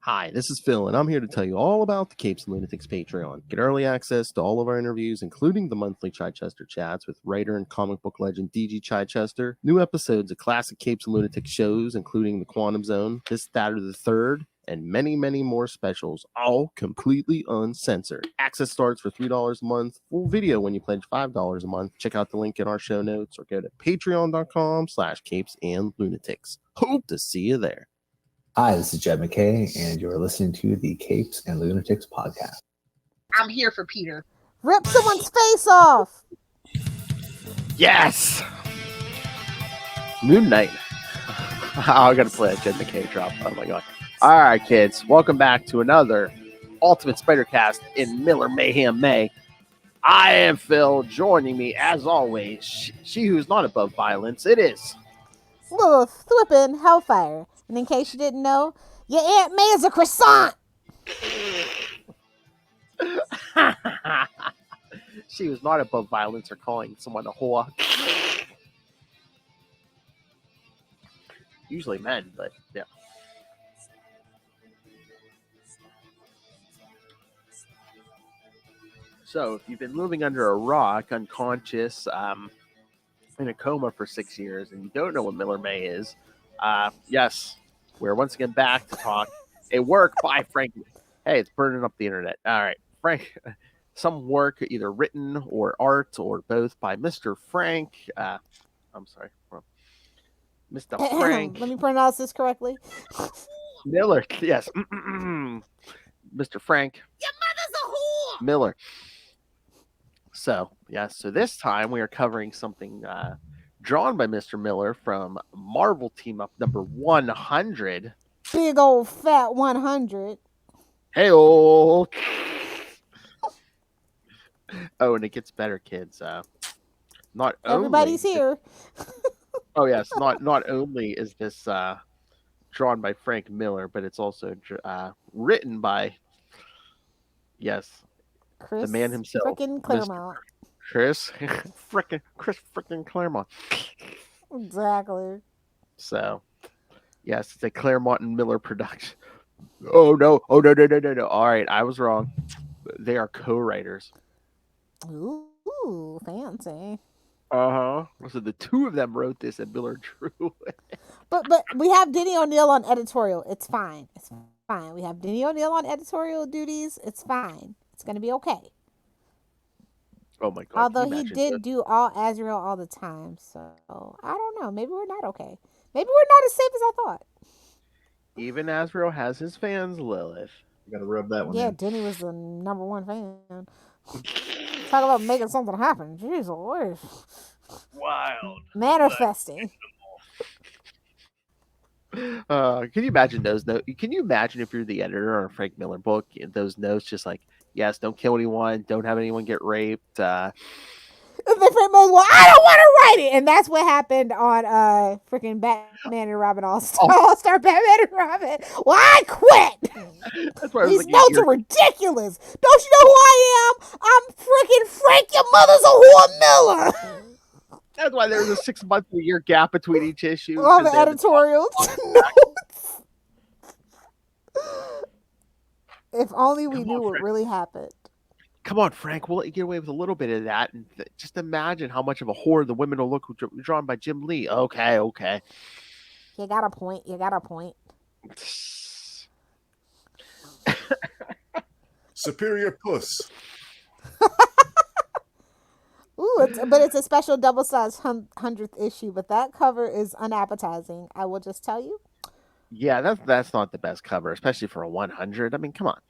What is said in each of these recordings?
Hi, this is Phil, and I'm here to tell you all about the Capes and Lunatics Patreon. Get early access to all of our interviews, including the monthly Chichester chats with writer and comic book legend DG Chichester, new episodes of classic Capes and Lunatics shows, including The Quantum Zone, This, That, or the Third, and many, many more specials, all completely uncensored. Access starts for $3 a month, full video when you pledge $5 a month. Check out the link in our show notes or go to patreon.com/capesandlunatics. Hope to see you there. Hi, this is Jed McKay, and you're listening to the Capes and Lunatics podcast. I'm here for Peter. Rip someone's face off! Yes! Moon Knight. I gotta play that Jed McKay drop. Oh my god. Alright, kids. Welcome back to another Ultimate Spider-Cast in Miller Mayhem May. I am Phil. Joining me, as always, she who's not above violence, it is Lilith, flippin' Hellfire. And in case you didn't know, your Aunt May is a croissant! She was not above violence or calling someone a whore. Usually men, but yeah. So, if you've been living under a rock, unconscious, in a coma for 6 years, and you don't know what Miller May is, yes, we're once again back to talk a work by Frank. Hey, it's burning up the internet. All right, Frank. Some work, either written or art or both, by Mr. Frank. I'm sorry, Mr. Frank. Let me pronounce this correctly. Miller. Yes, Mr. Frank. Your mother's a whore! Miller. So, yes, so this time we are covering something drawn by Mr. Miller from Marvel Team Up number 100. Big old fat 100. Hey-oh! Oh, and it gets better, kids. Not Everybody's only, here. Oh, yes. Not only is this drawn by Frank Miller, but it's also written by, yes, Chris the man himself. Frickin' Claremont. Chris frickin' Claremont. Exactly. So, yes, it's a Claremont and Miller production. Oh no! All right, I was wrong. They are co-writers. Ooh, fancy. So the two of them wrote this, and Miller drew it. But we have Denny O'Neil on editorial. It's fine. It's fine. We have Denny O'Neil on editorial duties. It's fine. It's gonna be okay. Oh my god! Although he did do all Azrael all the time, so I don't know. Maybe we're not okay. Maybe we're not as safe as I thought. Even Azrael has his fans, Lilith. You gotta rub that one in. Yeah, Denny was the number one fan. Talk about making something happen. Jeez Louise. Wild. Manifesting. Can you imagine those notes? Can you imagine if you're the editor on a Frank Miller book, and those notes just like, yes, don't kill anyone, don't have anyone get raped. And then Frank Miller's, well, I don't want to write it, and that's what happened on freaking Batman and Robin All-Star Batman and Robin. Well, I quit. That's why These notes are ridiculous. Don't you know who I am? I'm freaking Frank. Your mother's a whore Miller. That's why there was a 6-month-a-year gap between each issue. All the editorials. Notes. If only we knew what really happened. Come on, Frank. We'll let you get away with a little bit of that. And just imagine how much of a whore the women will look drawn by Jim Lee. Okay. You got a point. Superior puss. Ooh, but it's a special double-sized 100th issue. But that cover is unappetizing. I will just tell you. Yeah, that's not the best cover, especially for a 100. I mean, come on.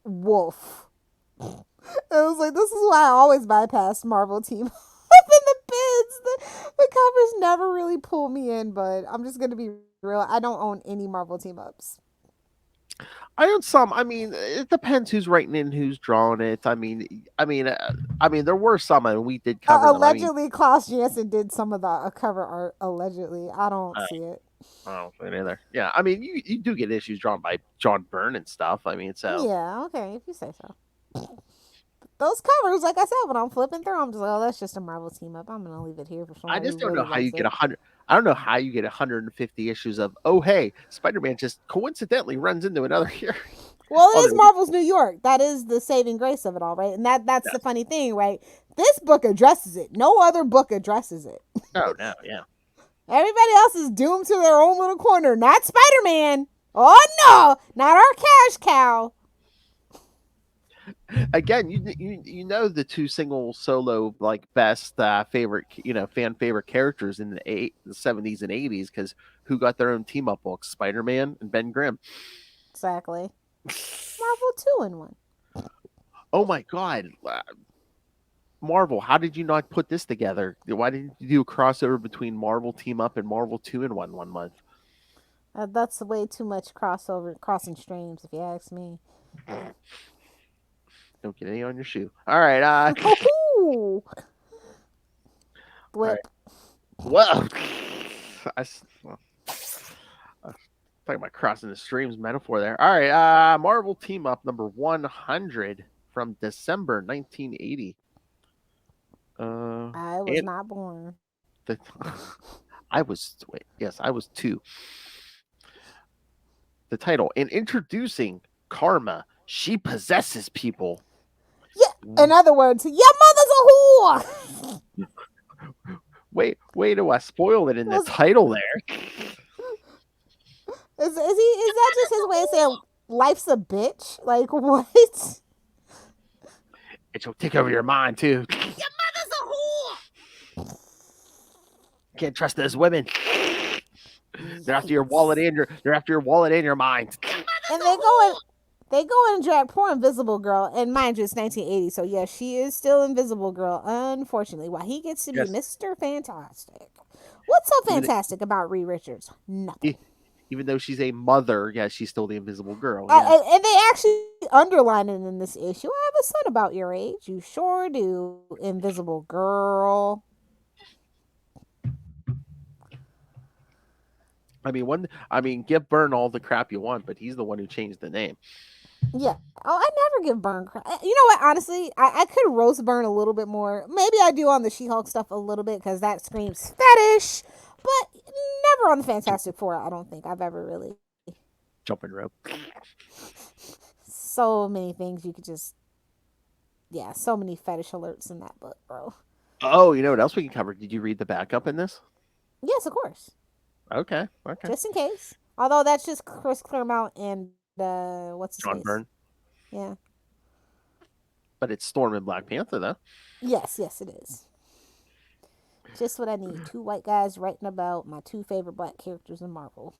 Wolf. I was like, this is why I always bypass Marvel Team Up in the bids. The covers never really pull me in, but I'm just gonna be real. I don't own any Marvel Team Ups. I own some. I mean, it depends who's writing it and who's drawing it. I mean, there were some, and we did cover them. Allegedly, Klaus Janson did some of the cover art. Allegedly, I don't see it. I don't see it either. Yeah, I mean, you do get issues drawn by John Byrne and stuff. I mean, so yeah, okay, if you say so. Those covers, like I said, when I'm flipping through, I'm just like, oh, that's just a Marvel Team Up. I'm gonna leave it here for someone. I just don't know how you get 100. I don't know how you get 150 issues of, oh, hey, Spider-Man just coincidentally runs into another hero. Well, it is Other- Marvel's New York. That is the saving grace of it all, right? And that's the funny thing, right? This book addresses it. No other book addresses it. Oh, no, yeah. Everybody else is doomed to their own little corner. Not Spider-Man. Oh, no. Not our cash cow. Again, you know the two single solo like best favorite fan favorite characters in the 70s and 80s, because who got their own team up books? Spider-Man and Ben Grimm. Exactly. Marvel 2-in-1. Oh my God, Marvel! How did you not put this together? Why didn't you do a crossover between Marvel Team Up and Marvel 2-in-1 one month? That's way too much crossing streams, if you ask me. Don't get any on your shoe. All right. Ooh. Blip. Well, well, talking about crossing the streams metaphor there. All right. Marvel Team Up number 100 from December 1980. I was not born. I was 2. The title, in introducing Karma, she possesses people. Yeah. In other words, your mother's a whore. Wait till I spoil it in the title there. Is that just his way of saying life's a bitch? Like what? It'll take over your mind too. Your mother's a whore. Can't trust those women. They're after your wallet and your mind. And they go and drag poor Invisible Girl, and mind you, it's 1980, so yes, she is still Invisible Girl, unfortunately, while he gets to be Mr. Fantastic. What's so fantastic about Reed Richards? Nothing. Even though she's a mother, she's still the Invisible Girl. And they actually underline it in this issue. I have a son about your age. You sure do, Invisible Girl. Give Byrne all the crap you want, but he's the one who changed the name. Yeah. Oh, I never give Byrne crap. You know what? Honestly, I could roast Byrne a little bit more. Maybe I do on the She-Hulk stuff a little bit because that screams fetish. But never on the Fantastic Four. I don't think I've ever really. Jumping rope. So many things you could just. Yeah, so many fetish alerts in that book, bro. Oh, you know what else we can cover? Did you read the backup in this? Yes, of course. Okay. Just in case. Although that's just Chris Claremont and what's his John face? Byrne. Yeah. But it's Storm and Black Panther, though. Yes, it is. Just what I need. 2 white guys writing about my 2 favorite black characters in Marvel.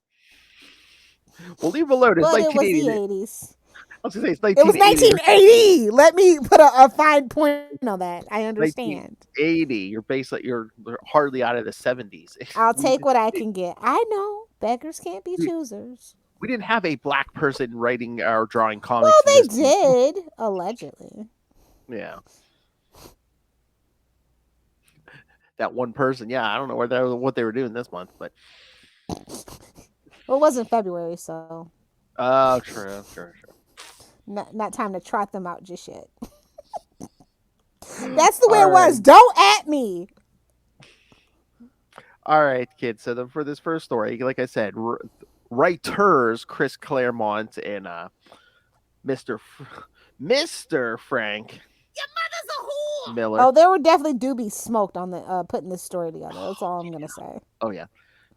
Well, leave it alone. It's but it was 1980. the 80s. I was going to say, it's 1980. It was 1980. Let me put a fine point on that. I understand. 1980. You're hardly out of the 70s. I'll take what I can get. I know. Beggars can't be choosers. We didn't have a black person writing or drawing comics. Well, they did, allegedly. Yeah. That one person, I don't know what they were doing this month, but Well, it wasn't February, so. Oh, true. Not time to trot them out just yet. That's the way it was. Don't at me. All right, kids. So for this first story, like I said, writers Chris Claremont and Mr. Frank. Your mother's a whore. Miller. Oh, there were definitely doobies smoked on the putting this story together. That's all I'm gonna say. Oh yeah,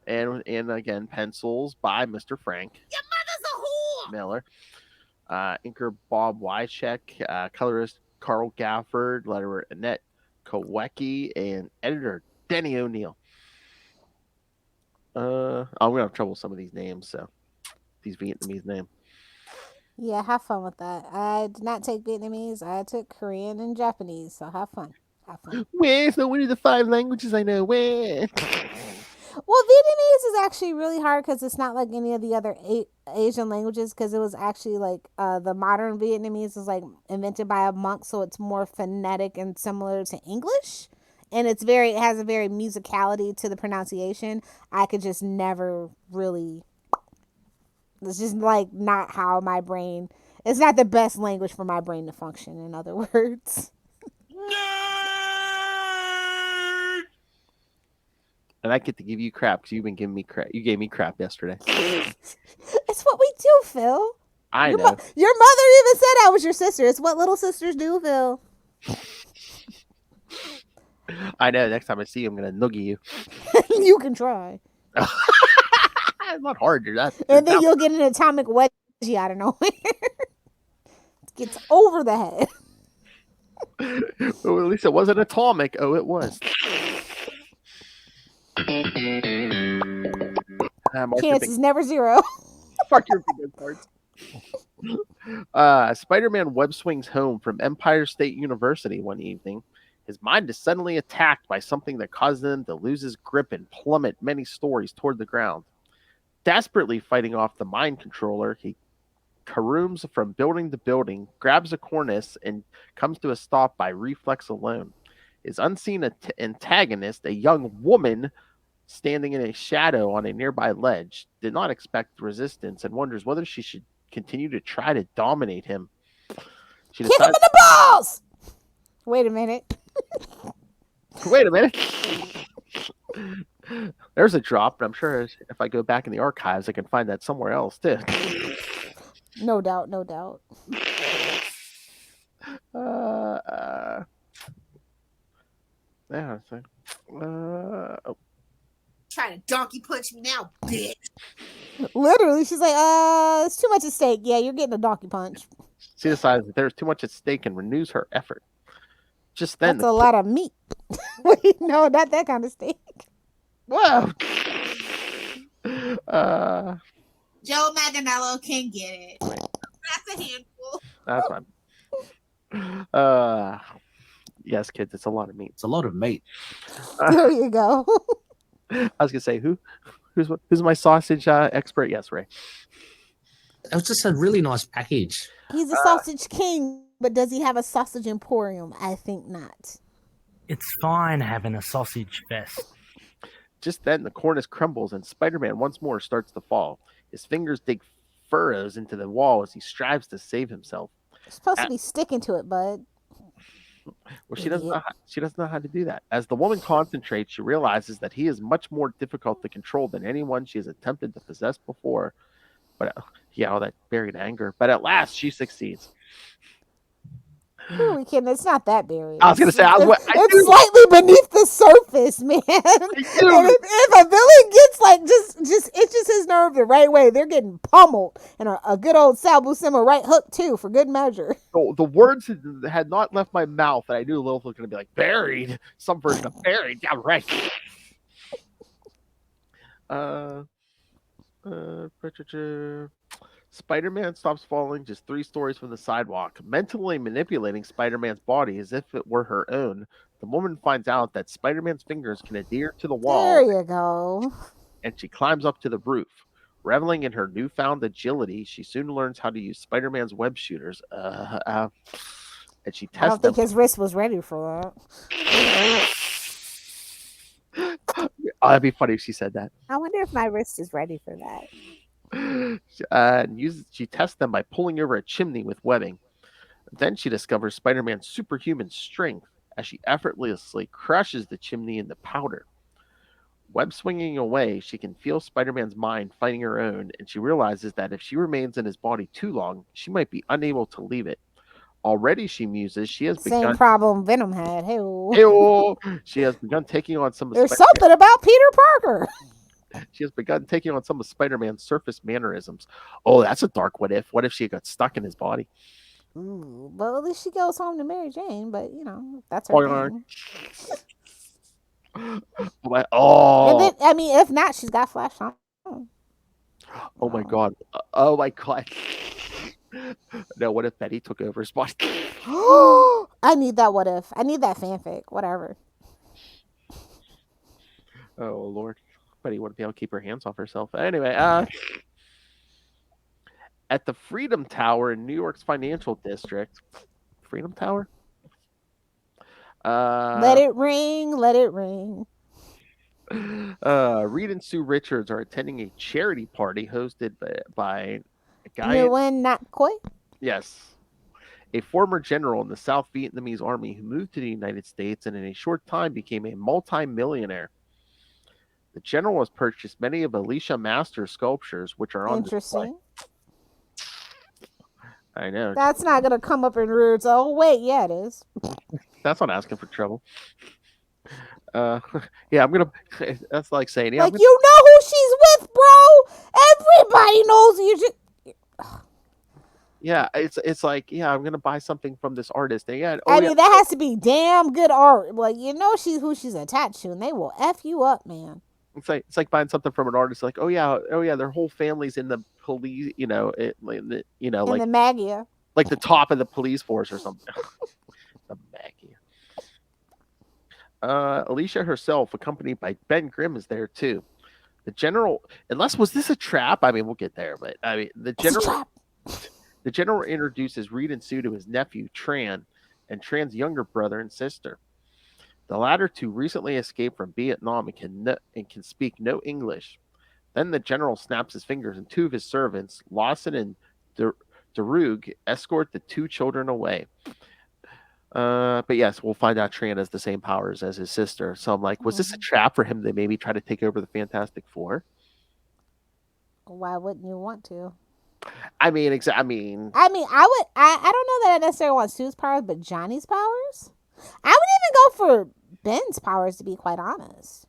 and again pencils by Mr. Frank. Your mother's a whore. Miller. Inker Bob Wycheck, colorist Carl Gafford, letterer Annette Kowecki, and editor Denny O'Neil. I'm gonna have trouble with some of these names, so these Vietnamese names. Yeah, have fun with that. I did not take Vietnamese. I took Korean and Japanese, so have fun. Where's the one of the 5 languages I know? Where? Well, Vietnamese is actually really hard because it's not like any of the other Asian languages, because it was actually like the modern Vietnamese is like invented by a monk, so it's more phonetic and similar to English, and it has a very musicality to the pronunciation. I could just never really. It's just like not how my brain. It's not the best language for my brain to function. In other words. And I get to give you crap because you've been giving me crap. You gave me crap yesterday. It's what we do, Phil. I Your, know. your mother even said I was your sister. It's what little sisters do, Phil. I know. Next time I see you, I'm gonna noogie you. You can try. It's not hard. You're not. And then you'll get an atomic wedgie out of nowhere. Gets over the head. Well, at least it wasn't atomic. Oh, it was. Chance is never zero. Mark your bingo cards. Spider-Man web swings home from Empire State University one evening. His mind is suddenly attacked by something that causes him to lose his grip and plummet many stories toward the ground. Desperately fighting off the mind controller, he carooms from building to building, grabs a cornice, and comes to a stop by reflex alone. His unseen antagonist, a young woman standing in a shadow on a nearby ledge, did not expect resistance and wonders whether she should continue to try to dominate him. She Kick him in the balls! Wait a minute. Wait a minute. There's a drop, but I'm sure if I go back in the archives, I can find that somewhere else too. No doubt, no doubt. Yeah. Oh. Trying to donkey punch me now, bitch. Literally, she's like, it's too much at stake. Yeah, you're getting a donkey punch. She decides that there's too much at stake and renews her effort. Just then, that's a lot of meat. Wait, no, not that kind of steak. Whoa. Joe Manganiello can get it. That's a handful. That's fine. Yes, kids, it's a lot of meat. It's a lot of meat. There you go. I was gonna say who's my sausage expert? Yes, Ray. It was just a really nice package. He's a sausage king, but does he have a sausage emporium? I think not. It's fine having a sausage fest. Just then, the cornice crumbles and Spider-Man once more starts to fall. His fingers dig furrows into the wall as he strives to save himself. You're supposed to be sticking to it, bud. Well, she doesn't know how to do that. As the woman concentrates, she realizes that he is much more difficult to control than anyone she has attempted to possess before. But all that buried anger. But at last, she succeeds. Who are we kidding? It's not that buried. I was gonna say, it's slightly beneath the surface, man. And if a villain gets like just itches his nerve the right way, they're getting pummeled, and a good old Sal Buscema right hook too, for good measure. The words had not left my mouth, and I knew Lilith was gonna be like buried, some version of buried. Yeah, right. Spider-Man stops falling just 3 stories from the sidewalk, mentally manipulating Spider-Man's body as if it were her own. The woman finds out that Spider-Man's fingers can adhere to the wall. There you go. And she climbs up to the roof. Reveling in her newfound agility, she soon learns how to use Spider-Man's web shooters. And she tests I don't think his wrist was ready for that. Oh, that'd be funny if she said that. I wonder if my wrist is ready for that. She tests them by pulling over a chimney with webbing. Then she discovers Spider-Man's superhuman strength as she effortlessly crushes the chimney into powder. Web swinging away, she can feel Spider-Man's mind fighting her own, and she realizes that if she remains in his body too long, she might be unable to leave it. Already, she muses, she has Same problem Venom had. Hey, she has begun taking on some of there's something about Peter Parker. She has begun taking on some of Spider-Man's surface mannerisms. Oh, that's a dark what if. What if she got stuck in his body? Ooh, but at least she goes home to Mary Jane. But that's her thing. Oh, and then, if not, she's got Flash on. Oh my god! Oh my god! No, what if Betty took over his body? I need that. What if? I need that fanfic. Whatever. Oh Lord. Betty wouldn't be able to keep her hands off herself. Anyway, at the Freedom Tower in New York's financial district. Freedom Tower? Let it ring. Let it ring. Reed and Sue Richards are attending a charity party hosted by a guy. Nguyen Nhat Khoi? Yes. A former general in the South Vietnamese army who moved to the United States and in a short time became a multi-millionaire. The general has purchased many of Alicia Master's sculptures, which are on display. Interesting. I know. That's not gonna come up in words. Oh wait, yeah, it is. That's not asking for trouble. Yeah, I'm gonna. That's like saying, yeah, Like, you know who she's with, bro. Everybody knows you. yeah. It's like, yeah, I'm gonna buy something from this artist. And yeah, I mean, that has to be damn good art. Like, you know, who she's attached to, and they will f you up, man. It's like buying something from an artist. Like, oh yeah, their whole family's in the police. In like the Magia. like the top of the police force or something. The Magia. Alicia herself, accompanied by Ben Grimm, is there too. The general, was this a trap? I mean, we'll get there, but I mean, the general introduces Reed and Sue to his nephew Tran and Tran's younger brother and sister. The latter two recently escaped from Vietnam and can speak no English. Then the general snaps his fingers, and two of his servants, Lawson and Darug, escort the two children away. But yes, we'll find out Tran has the same powers as his sister. So I'm like, was this a trap for him to maybe try to take over the Fantastic Four? Why wouldn't you want to? I mean, I mean, I don't know that I necessarily want Sue's powers, but Johnny's powers. I would even go for Ben's powers, to be quite honest.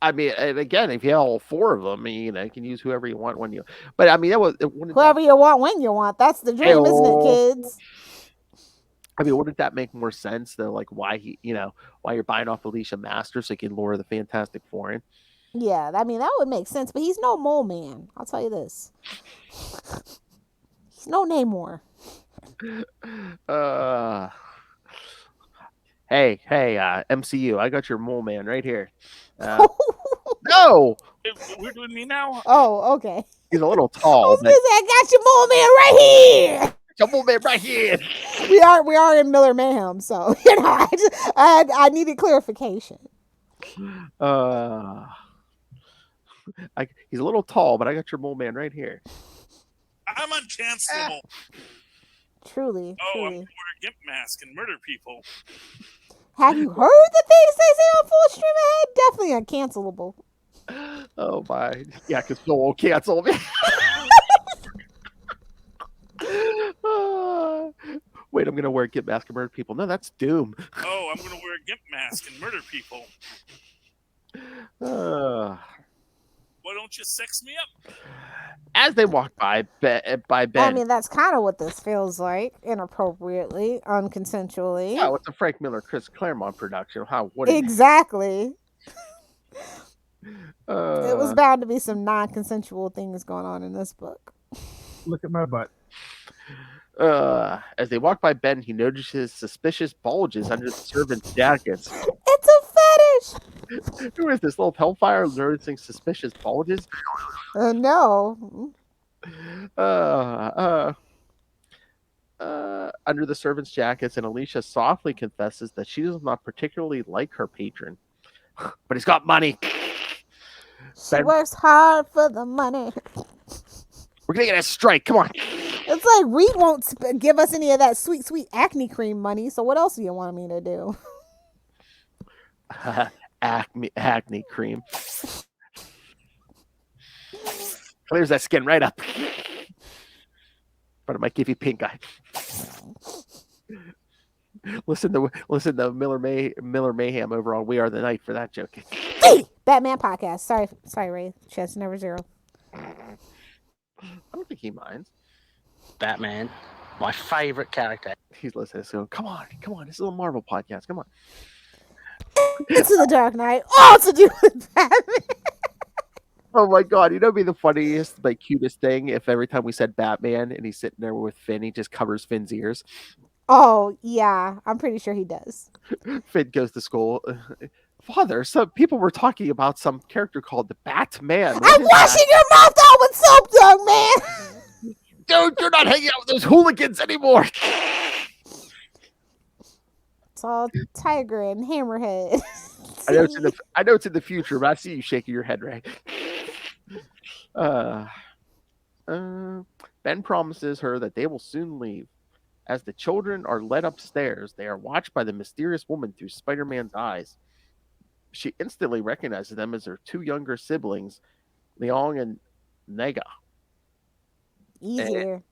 I mean, and again, if you have all four of them, you can use whoever you want when you. But I mean, whoever you want when you want. That's the dream, isn't it, kids? I mean, wouldn't that make more sense though? Like why why you're buying off Alicia Master so you can lure the Fantastic Four in? Yeah, I mean that would make sense, but he's no mole man. I'll tell you this. He's no Namor. Hey, MCU, I got your mole man right here. No, we're doing me now. Oh, okay. He's a little tall. I was gonna say, I got your mole man right here. Your mole man right here. We are in Miller Mayhem, so I needed clarification. He's a little tall, but I got your mole man right here. I'm uncancelable. Truly. I'm gonna wear a gimp mask and murder people. Have you heard the things they say on Full Stream Ahead? Definitely uncancelable. Oh my. Yeah, because Phil will cancel me. Wait, I'm going to wear a gimp mask and murder people. No, that's Doom. I'm going to wear a gimp mask and murder people. Why don't you sex me up? As they walk by Ben. I mean, that's kind of what this feels like. Inappropriately, unconsensually. Yeah, it's a Frank Miller, Chris Claremont production. How would it? Exactly. It was bound to be some non-consensual things going on in this book. Look at my butt. As they walk by Ben, he notices suspicious bulges under the servants' jackets. It's a fetish! Who is this little hellfire noticing suspicious bulges? No. Under the servants' jackets, and Alicia softly confesses that she does not particularly like her patron. But he's got money. She works hard for the money. We're gonna get a strike. Come on. It's like Reed won't give us any of that sweet, sweet acne cream money. So what else do you want me to do? Acne cream. Clears that skin right up. But it might give you pink eye. Listen to Miller Mayhem over on We Are the Night for that joke. Batman podcast. Sorry, Ray. Chest never zero. I don't think he minds. Batman, my favorite character. He's listening. So come on. This is a Marvel podcast. Come on. It's the Dark Knight. All to do with Batman. Oh my god! You know, it'd be the funniest, cutest thing if every time we said Batman and he's sitting there with Finn, he just covers Finn's ears. Oh yeah, I'm pretty sure he does. Finn goes to school. Father, some people were talking about some character called the Batman. I'm washing your mouth out with soap, young man. Dude, you're not hanging out with those hooligans anymore. It's all Tiger and Hammerhead. I know it's in the future, but I see you shaking your head, Ray. Ben promises her that they will soon leave. As the children are led upstairs, they are watched by the mysterious woman through Spider-Man's eyes. She instantly recognizes them as her two younger siblings, Leong and Nega. Easier.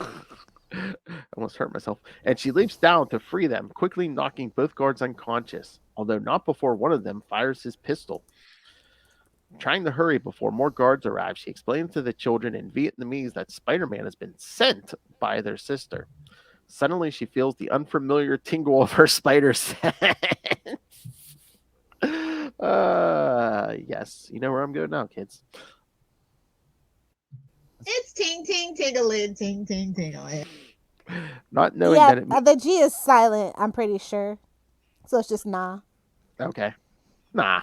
I almost hurt myself. And she leaps down to free them, quickly knocking both guards unconscious, although not before one of them fires his pistol. Trying to hurry before more guards arrive, she explains to the children in Vietnamese that Spider-Man has been sent by their sister. Suddenly, she feels the unfamiliar tingle of her spider sense. Yes, you know where I'm going now, kids. It's ting ting tingling, ting ting tingling. Not knowing Yeah, that it the G is silent, I'm pretty sure. So it's just nah. okay, nah.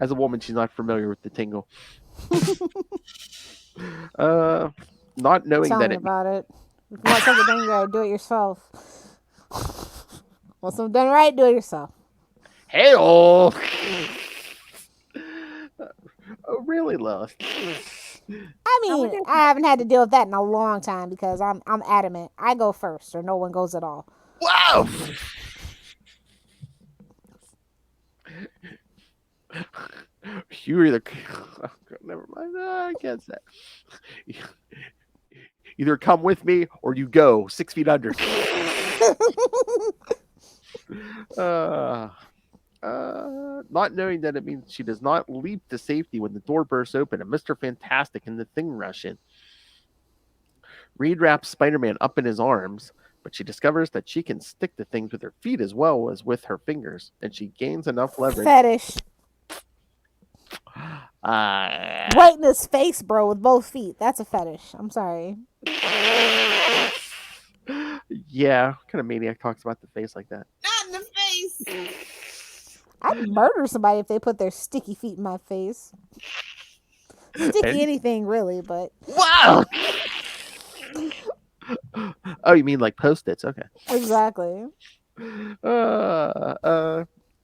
As a woman, she's not familiar with the tingle. Not knowing Tell that me it about it. If you want something done, you gotta do it yourself. Want something done right, do it yourself. Hey-oh! Oh, really, Lilith? I mean, I haven't had to deal with that in a long time because I'm adamant. I go first, or no one goes at all. Wow! You either never mind. I can't say. Either come with me or you go 6 feet under. Not knowing that it means she does not leap to safety when the door bursts open and Mr. Fantastic and the Thing rush in. Reed wraps Spider-Man up in his arms, but she discovers that she can stick to things with her feet as well as with her fingers, and she gains enough leverage. Fetish. Right in his face, bro, with both feet. That's a fetish. I'm sorry. Yeah, what kind of maniac talks about the face like that? Not in the face. I'd murder somebody if they put their sticky feet in my face. Sticky anything, really, but... Wow! Oh, you mean like Post-its? Okay. Exactly.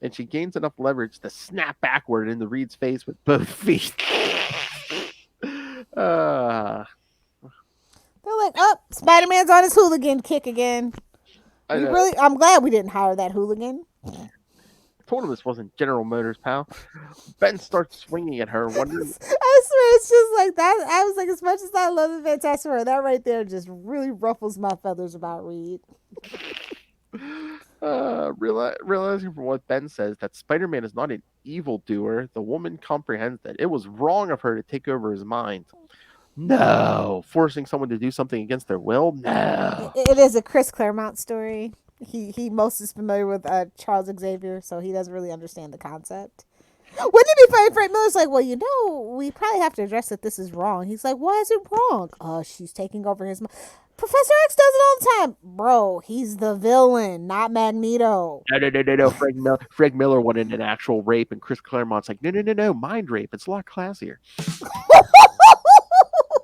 And she gains enough leverage to snap backward into Reed's face with both feet. They're like, oh, Spider-Man's on his hooligan kick again. I'm glad we didn't hire that hooligan. Told him this wasn't General Motors, pal. Ben starts swinging at her, wondering. I swear, it's just like that. I was like, as much as I love the Fantastic Four, that right there just really ruffles my feathers about Reed. Realizing from what Ben says that Spider-Man is not an evildoer, the woman comprehends that it was wrong of her to take over his mind. No, forcing someone to do something against their will. No, it is a Chris Claremont story. He most is familiar with Charles Xavier, so he doesn't really understand the concept. Wouldn't it be funny? Frank Miller's like, well, you know, we probably have to address that this is wrong. He's like, why is it wrong? Oh, she's taking over his mind. Professor X does it all the time. Bro, he's the villain, not Magneto. No. Frank Miller wanted an actual rape, and Chris Claremont's like, no, mind rape. It's a lot classier.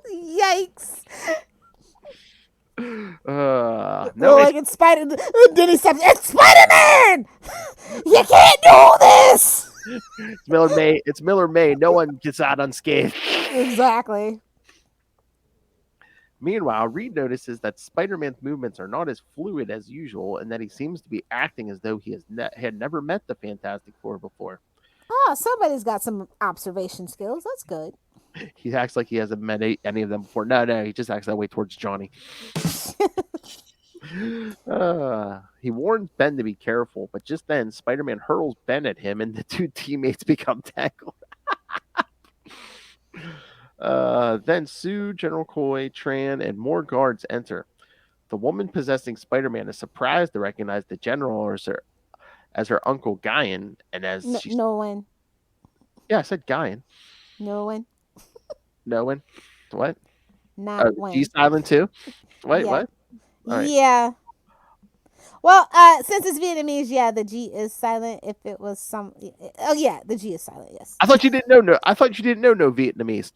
Yikes. No, like it's Spider. Then he steps. It's Spider-Man. You can't do this. It's Miller May. No one gets out unscathed. Exactly. Meanwhile, Reed notices that Spider-Man's movements are not as fluid as usual, and that he seems to be acting as though he had never met the Fantastic Four before. Oh, somebody's got some observation skills. That's good. He acts like he hasn't met any of them before. No, he just acts that way towards Johnny. He warns Ben to be careful, but just then, Spider-Man hurls Ben at him, and the two teammates become tangled. Then Sue, General Coy, Tran, and more guards enter. The woman possessing Spider-Man is surprised to recognize the General as her uncle Guyan, and as no one. Yeah, I said Guyan. No one. No one. What? Not one. G silent too. Wait, yeah. What? Right. Yeah. Well, since it's Vietnamese, yeah, the G is silent. If it was the G is silent. Yes. I thought you didn't know. No, I thought you didn't know no Vietnamese.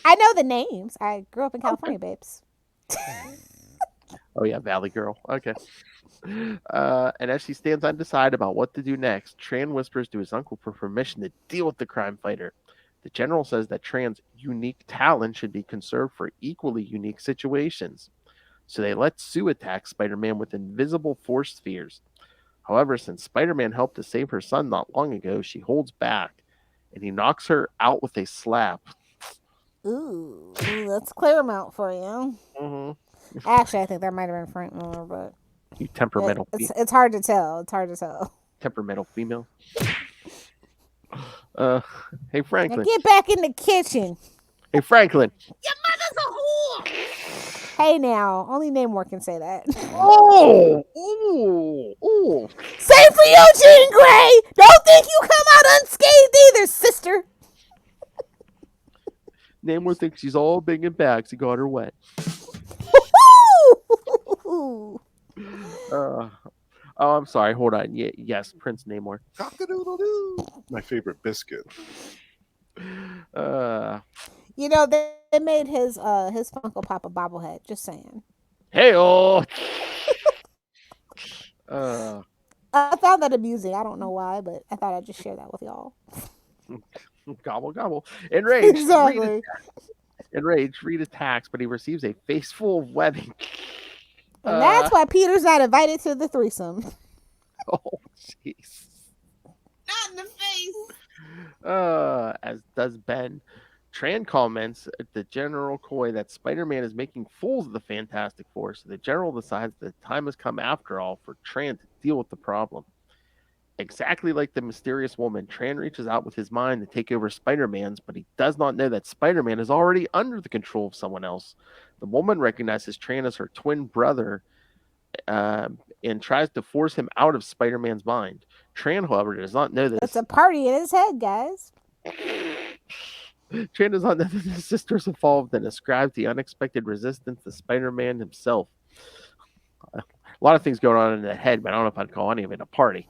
I know the names. I grew up in California, babes. Oh yeah, Valley Girl. Okay. And as she stands undecided about what to do next, Tran whispers to his uncle for permission to deal with the crime fighter. The general says that Tran's unique talent should be conserved for equally unique situations. So they let Sue attack Spider-Man with invisible force spheres. However, since Spider-Man helped to save her son not long ago, she holds back, and he knocks her out with a slap. Ooh, that's Claremont for you. Mm-hmm. Actually, I think that might have been Frank Miller, but You temperamental, it's hard to tell. It's hard to tell. temperamental female. Hey Now Franklin. get back in the kitchen. Hey Franklin. Your mother's a whore. Hey now, only Namor can say that. Oh, ooh. Same for you, Jean Grey. Don't think you come out unscathed either, sister. Namor thinks she's all big and bags. He got her wet. Woo-hoo! Oh, I'm sorry. Hold on. Yes, Prince Namor. Cock-a-doodle-doo. My favorite biscuit. You know, they made his Funko Pop a bobblehead. Just saying. Hey-oh. I found that amusing. I don't know why, but I thought I'd just share that with y'all. Gobble, gobble. Enraged. Exactly. Reed attacks, but he receives a face full of webbing. And that's why Peter's not invited to the threesome. Oh, jeez. Not in the face. As does Ben. Tran comments to General Coy that Spider-Man is making fools of the Fantastic Four, so the General decides that time has come after all for Tran to deal with the problem. Exactly like the mysterious woman, Tran reaches out with his mind to take over Spider-Man's, but he does not know that Spider-Man is already under the control of someone else. The woman recognizes Tran as her twin brother and tries to force him out of Spider-Man's mind. Tran, however, does not know this. It's a party in his head, guys. Tran does not know that his sister's involved and ascribes the unexpected resistance to Spider-Man himself. A lot of things going on in the head, but I don't know if I'd call any of it a party.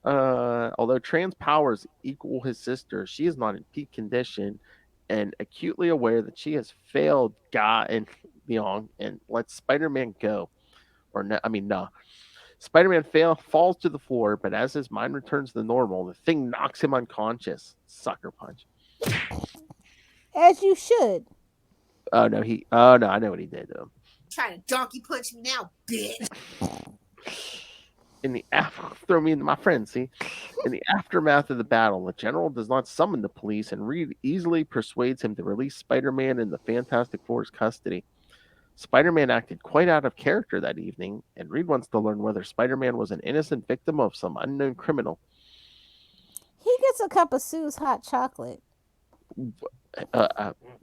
Although Tran's powers equal his sister, she is not in peak condition and acutely aware that she has failed God and Leon and lets Spider-Man go. No. Spider-Man falls to the floor, but as his mind returns to normal, the thing knocks him unconscious. Sucker punch. As you should. Oh no, I know what he did though. Trying to donkey punch me now, bitch. Throw me into my friend, see? In the aftermath of the battle, the General does not summon the police, and Reed easily persuades him to release Spider-Man in the Fantastic Four's custody. Spider-Man acted quite out of character that evening, and Reed wants to learn whether Spider-Man was an innocent victim of some unknown criminal. He gets a cup of Sue's hot chocolate.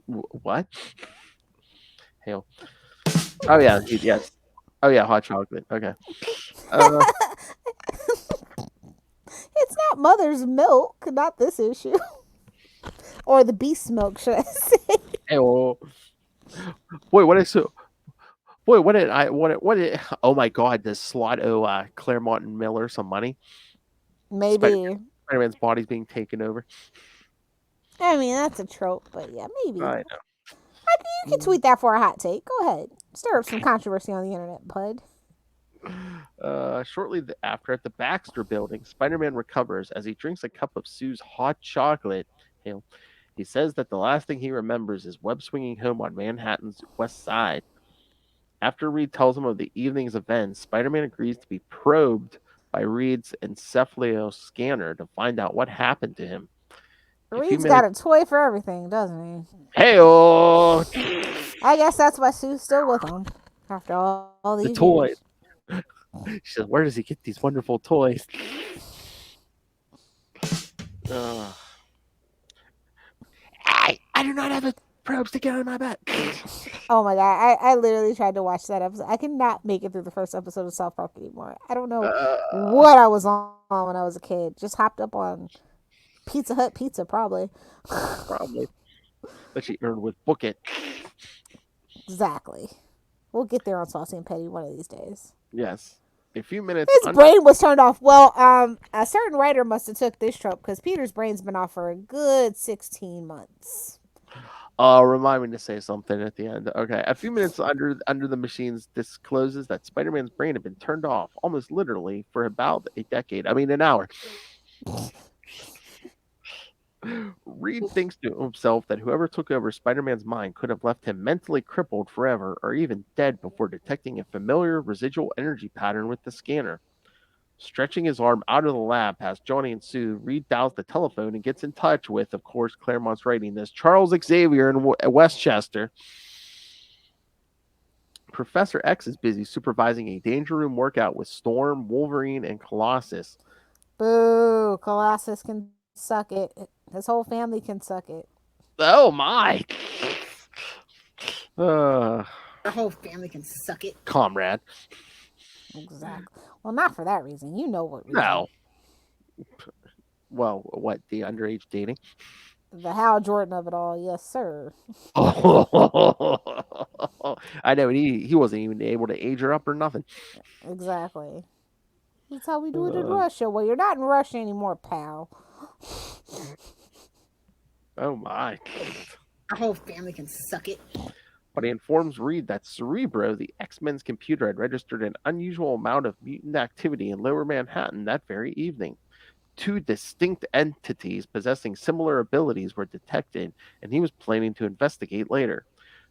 What? Hell. Oh yeah, yes. Oh yeah, hot chocolate. Okay. It's not mother's milk, not this issue. Or the beast milk, should I say. Hey, well, what did oh my god, does Slot owe Claremont and Miller some money? Maybe. Spider-Man's body's being taken over. I mean, that's a trope, but yeah, maybe. I know. You can tweet that for a hot take. Go ahead. Stir up some controversy on the internet, bud. Shortly after, at the Baxter building, Spider-Man recovers as he drinks a cup of Sue's hot chocolate. He says that the last thing he remembers is web-swinging home on Manhattan's west side. After Reed tells him of the evening's events, Spider-Man agrees to be probed by Reed's encephalio scanner to find out what happened to him. Reed's got a toy for everything, doesn't he? Hey-oh! I guess that's why Sue's still with him after all these toys. years. She says, where does he get these wonderful toys? I do not have a probes to get on my butt. Oh my god, I literally tried to watch that episode. I could not make it through the first episode of South Park anymore. I don't know what I was on when I was a kid. Just hopped up on Pizza Hut pizza, probably. Probably. But she earned with Book It. Exactly. We'll get there on Saucy and Petty one of these days. Yes. A few minutes. His brain was turned off. Well, a certain writer must have took this trope because Peter's brain's been off for a good 16 months. Remind me to say something at the end. Okay. A few minutes under the machines discloses that Spider-Man's brain had been turned off, almost literally, for about an hour. Reed thinks to himself that whoever took over Spider-Man's mind could have left him mentally crippled forever or even dead before detecting a familiar residual energy pattern with the scanner. Stretching his arm out of the lab past Johnny and Sue, Reed dials the telephone and gets in touch with, of course, Claremont's writing this, Charles Xavier in Westchester. Professor X is busy supervising a Danger Room workout with Storm, Wolverine, and Colossus. Boo! Colossus can suck it. His whole family can suck it. Oh my! Our whole family can suck it. Comrade. Exactly. Well, not for that reason. You know what reason. No. Well, what, the underage dating? The Hal Jordan of it all, yes, sir. I know, he wasn't even able to age her up or nothing. Exactly. That's how we do it in Russia. Well, you're not in Russia anymore, pal. Oh my. Our whole family can suck it. But he informs Reed that Cerebro, the X-Men's computer, had registered an unusual amount of mutant activity in Lower Manhattan that very evening. 2 distinct entities possessing similar abilities were detected, and he was planning to investigate later.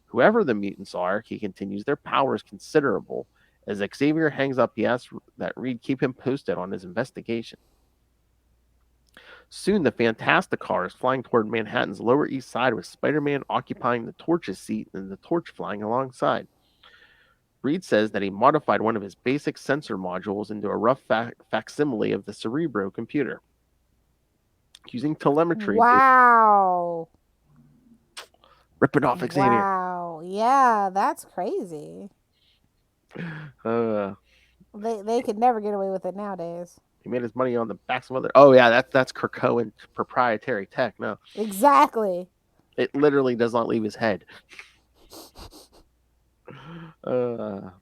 Whoever the mutants are, he continues, their power is considerable. As Xavier hangs up, he asks that Reed keep him posted on his investigation. Soon, the Fantastic car is flying toward Manhattan's Lower East Side with Spider-Man occupying the Torch's seat and the Torch flying alongside. Reed says that he modified one of his basic sensor modules into a rough facsimile of the Cerebro computer. Using telemetry. Wow. Ripping off Xavier. Wow. Yeah, that's crazy. They could never get away with it nowadays. He made his money on the backs of other. Oh yeah, that's Krakoan proprietary tech. No, exactly. It literally does not leave his head. The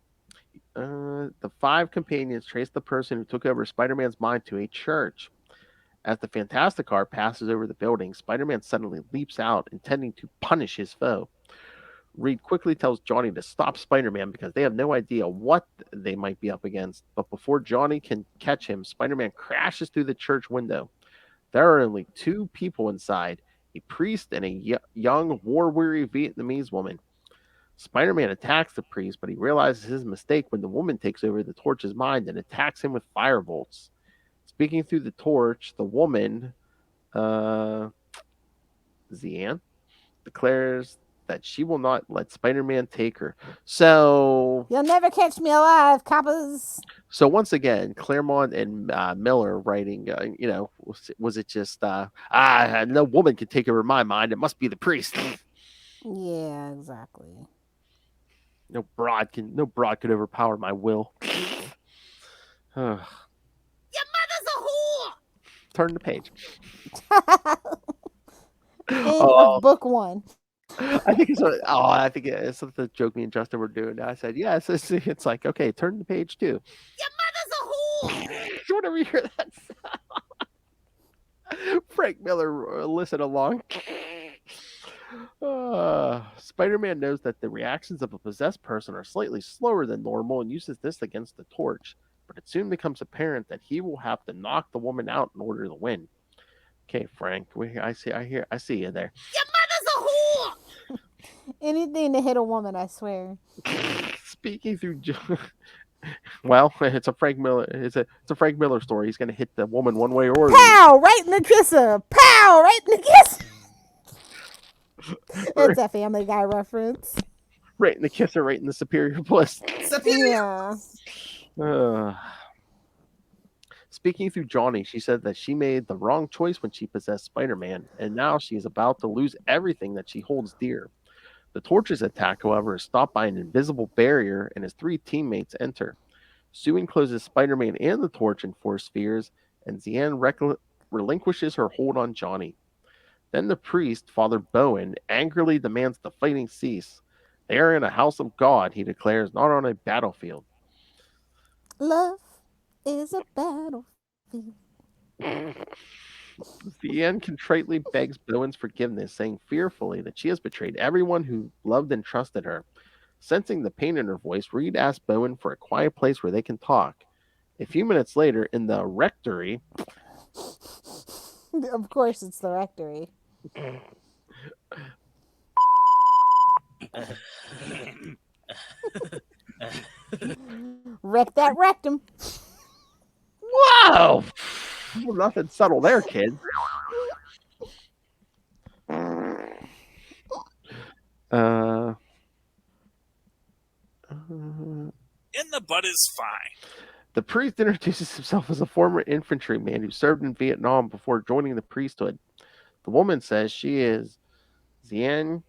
5 companions trace the person who took over Spider-Man's mind to a church. As the Fantastic car passes over the building, Spider-Man suddenly leaps out, intending to punish his foe. Reed quickly tells Johnny to stop Spider-Man because they have no idea what they might be up against. But before Johnny can catch him, Spider-Man crashes through the church window. There are only 2 people inside, a priest and a young, war-weary Vietnamese woman. Spider-Man attacks the priest, but he realizes his mistake when the woman takes over the Torch's mind and attacks him with firebolts. Speaking through the Torch, the woman, Zian, declares that she will not let Spider-Man take her. So you'll never catch me alive, coppers. So once again, Claremont and Miller writing, was it just no woman can take over my mind? It must be the priest. Yeah, exactly. No broad could overpower my will. Your mother's a whore. Turn the page. End of book 1. I think it's the joke me and Justin were doing. I said, yes, it's like, okay, turn the page 2. Your mother's a whore. You want to hear that sound? Frank Miller, listen along. Spider-Man knows that the reactions of a possessed person are slightly slower than normal and uses this against the Torch, but it soon becomes apparent that he will have to knock the woman out in order to win. Okay, Frank, I see you there. Your mother's a whore. Anything to hit a woman, I swear. Speaking through, well, it's a Frank Miller. It's a Frank Miller story. He's gonna hit the woman one way or pow right in the kisser. Pow right in the kisser. It's a Family Guy reference. Right in the kisser, right in the superior bliss. Superior. Yeah. Speaking through Johnny, she said that she made the wrong choice when she possessed Spider-Man, and now she is about to lose everything that she holds dear. The Torch's attack, however, is stopped by an invisible barrier, and his 3 teammates enter. Sue encloses Spider-Man and the Torch in 4 spheres, and Zian relinquishes her hold on Johnny. Then the priest, Father Bowen, angrily demands the fighting cease. They are in a house of God, he declares, not on a battlefield. Love is a battlefield. Zian contritely begs Bowen's forgiveness, saying fearfully that she has betrayed everyone who loved and trusted her. Sensing the pain in her voice, Reed asks Bowen for a quiet place where they can talk. A few minutes later, in the rectory... Of course, it's the rectory. Wreck that rectum. Whoa! Nothing subtle there, kid. In the butt is fine. The priest introduces himself as a former infantryman who served in Vietnam before joining the priesthood. The woman says she is Zien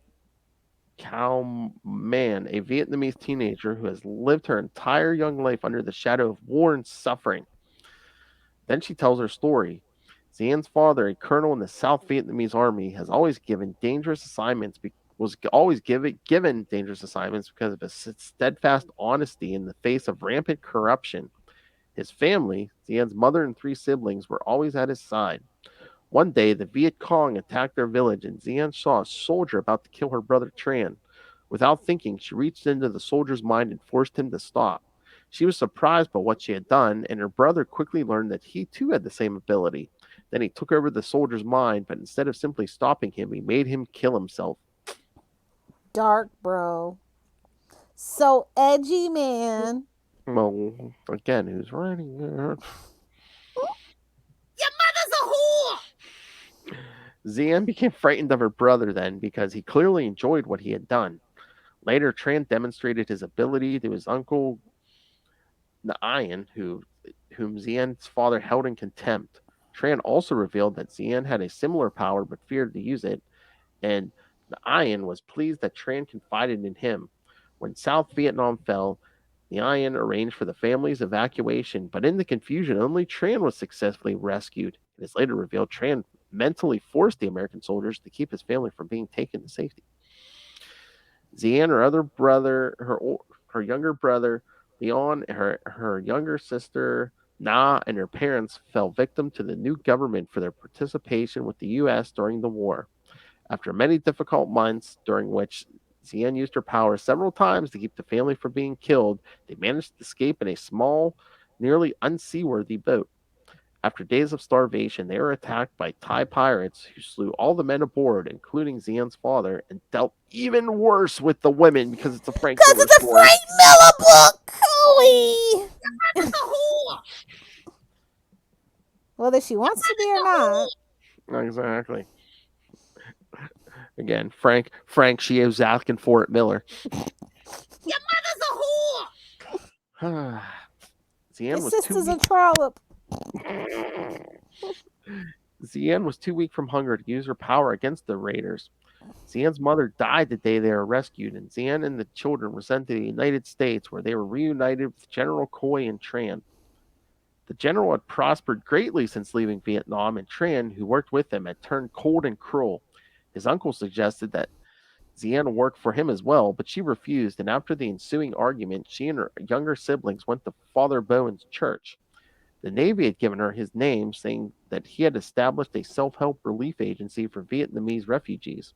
Cao Man, a Vietnamese teenager who has lived her entire young life under the shadow of war and suffering. Then she tells her story. Zien's father, a colonel in the South Vietnamese army, has always given dangerous assignments. Was always given dangerous assignments because of his steadfast honesty in the face of rampant corruption. His family, Zien's mother and 3 siblings, were always at his side. One day, the Viet Cong attacked their village, and Zien saw a soldier about to kill her brother Tran. Without thinking, she reached into the soldier's mind and forced him to stop. She was surprised by what she had done, and her brother quickly learned that he too had the same ability. Then he took over the soldier's mind, but instead of simply stopping him, he made him kill himself. Dark, bro. So edgy, man. Well, again, who's writing it? Your mother's a whore. Zien became frightened of her brother then because he clearly enjoyed what he had done. Later, Tran demonstrated his ability to his uncle Naayan, whom Zien's father held in contempt. Tran also revealed that Zien had a similar power but feared to use it, and Naayan was pleased that Tran confided in him. When South Vietnam fell, Naayan arranged for the family's evacuation, but in the confusion, only Tran was successfully rescued. It is later revealed Tran mentally forced the American soldiers to keep his family from being taken to safety. Zien, her other brother, her younger brother, Leon, her younger sister, Na, and her parents fell victim to the new government for their participation with the U.S. during the war. After many difficult months, during which Zien used her power several times to keep the family from being killed, they managed to escape in a small, nearly unseaworthy boat. After days of starvation, they were attacked by Thai pirates who slew all the men aboard, including Zien's father, and dealt even worse with the women because it's a Frank Miller Because it's a story. Frank Miller book. Holy. Your mother's a whore. Whether she wants to be or not. Exactly. Again, Frank Shiozak and Fort Miller. Your mother's a whore. Zien Your was sister's too a trollop. Zien was too weak from hunger to use her power against the raiders. Zien's mother died the day they were rescued, and Zien and the children were sent to the United States, where they were reunited with General Coy and Tran. The general had prospered greatly since leaving Vietnam, and Tran, who worked with him, had turned cold and cruel. His uncle suggested that Zien work for him as well, but she refused, and after the ensuing argument, she and her younger siblings went to Father Bowen's church. The Navy had given her his name, saying that he had established a self-help relief agency for Vietnamese refugees.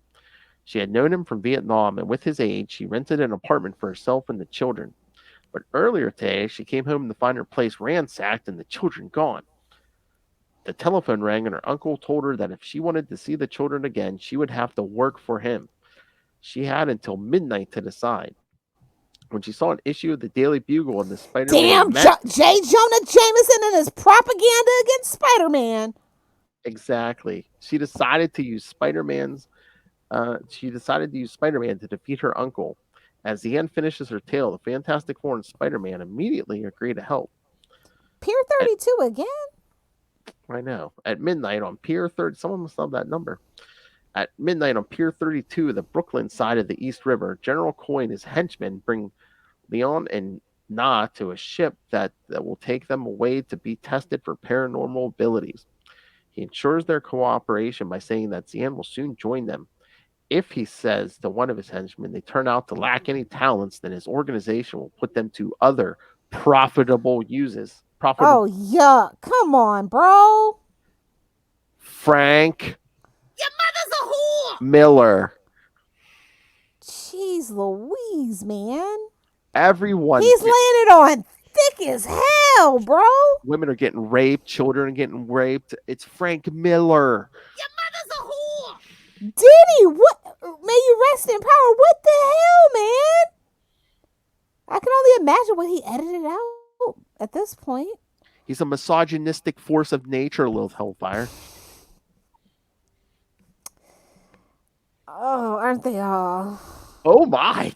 She had known him from Vietnam, and with his aid, she rented an apartment for herself and the children. But earlier today, she came home to find her place ransacked and the children gone. The telephone rang, and her uncle told her that if she wanted to see the children again, she would have to work for him. She had until midnight to decide. When she saw an issue of the Daily Bugle and the Spider-Man... Damn, J. Jonah Jameson and his propaganda against Spider-Man. Exactly. She decided to use Spider-Man to defeat her uncle. As the end finishes her tale, the Fantastic Four and Spider-Man immediately agree to help. Pier 32 again? I know. At midnight on Pier 30, someone must have that number. At midnight on Pier 32, the Brooklyn side of the East River, General Coy and his henchmen bring Leon and Na to a ship that will take them away to be tested for paranormal abilities. He ensures their cooperation by saying that Zien will soon join them. If he says to one of his henchmen they turn out to lack any talents, then his organization will put them to other profitable uses. Oh, yuck. Come on, bro. Frank Your mother's a whore. Miller. Jeez Louise, man. Everyone. He's laying it on thick as hell, bro. Women are getting raped. Children are getting raped. It's Frank Miller. Your mother's a whore. Danny, what? May you rest in power. What the hell, man? I can only imagine what he edited out at this point. He's a misogynistic force of nature, Lilith Hellfire. Oh, aren't they all? Oh my!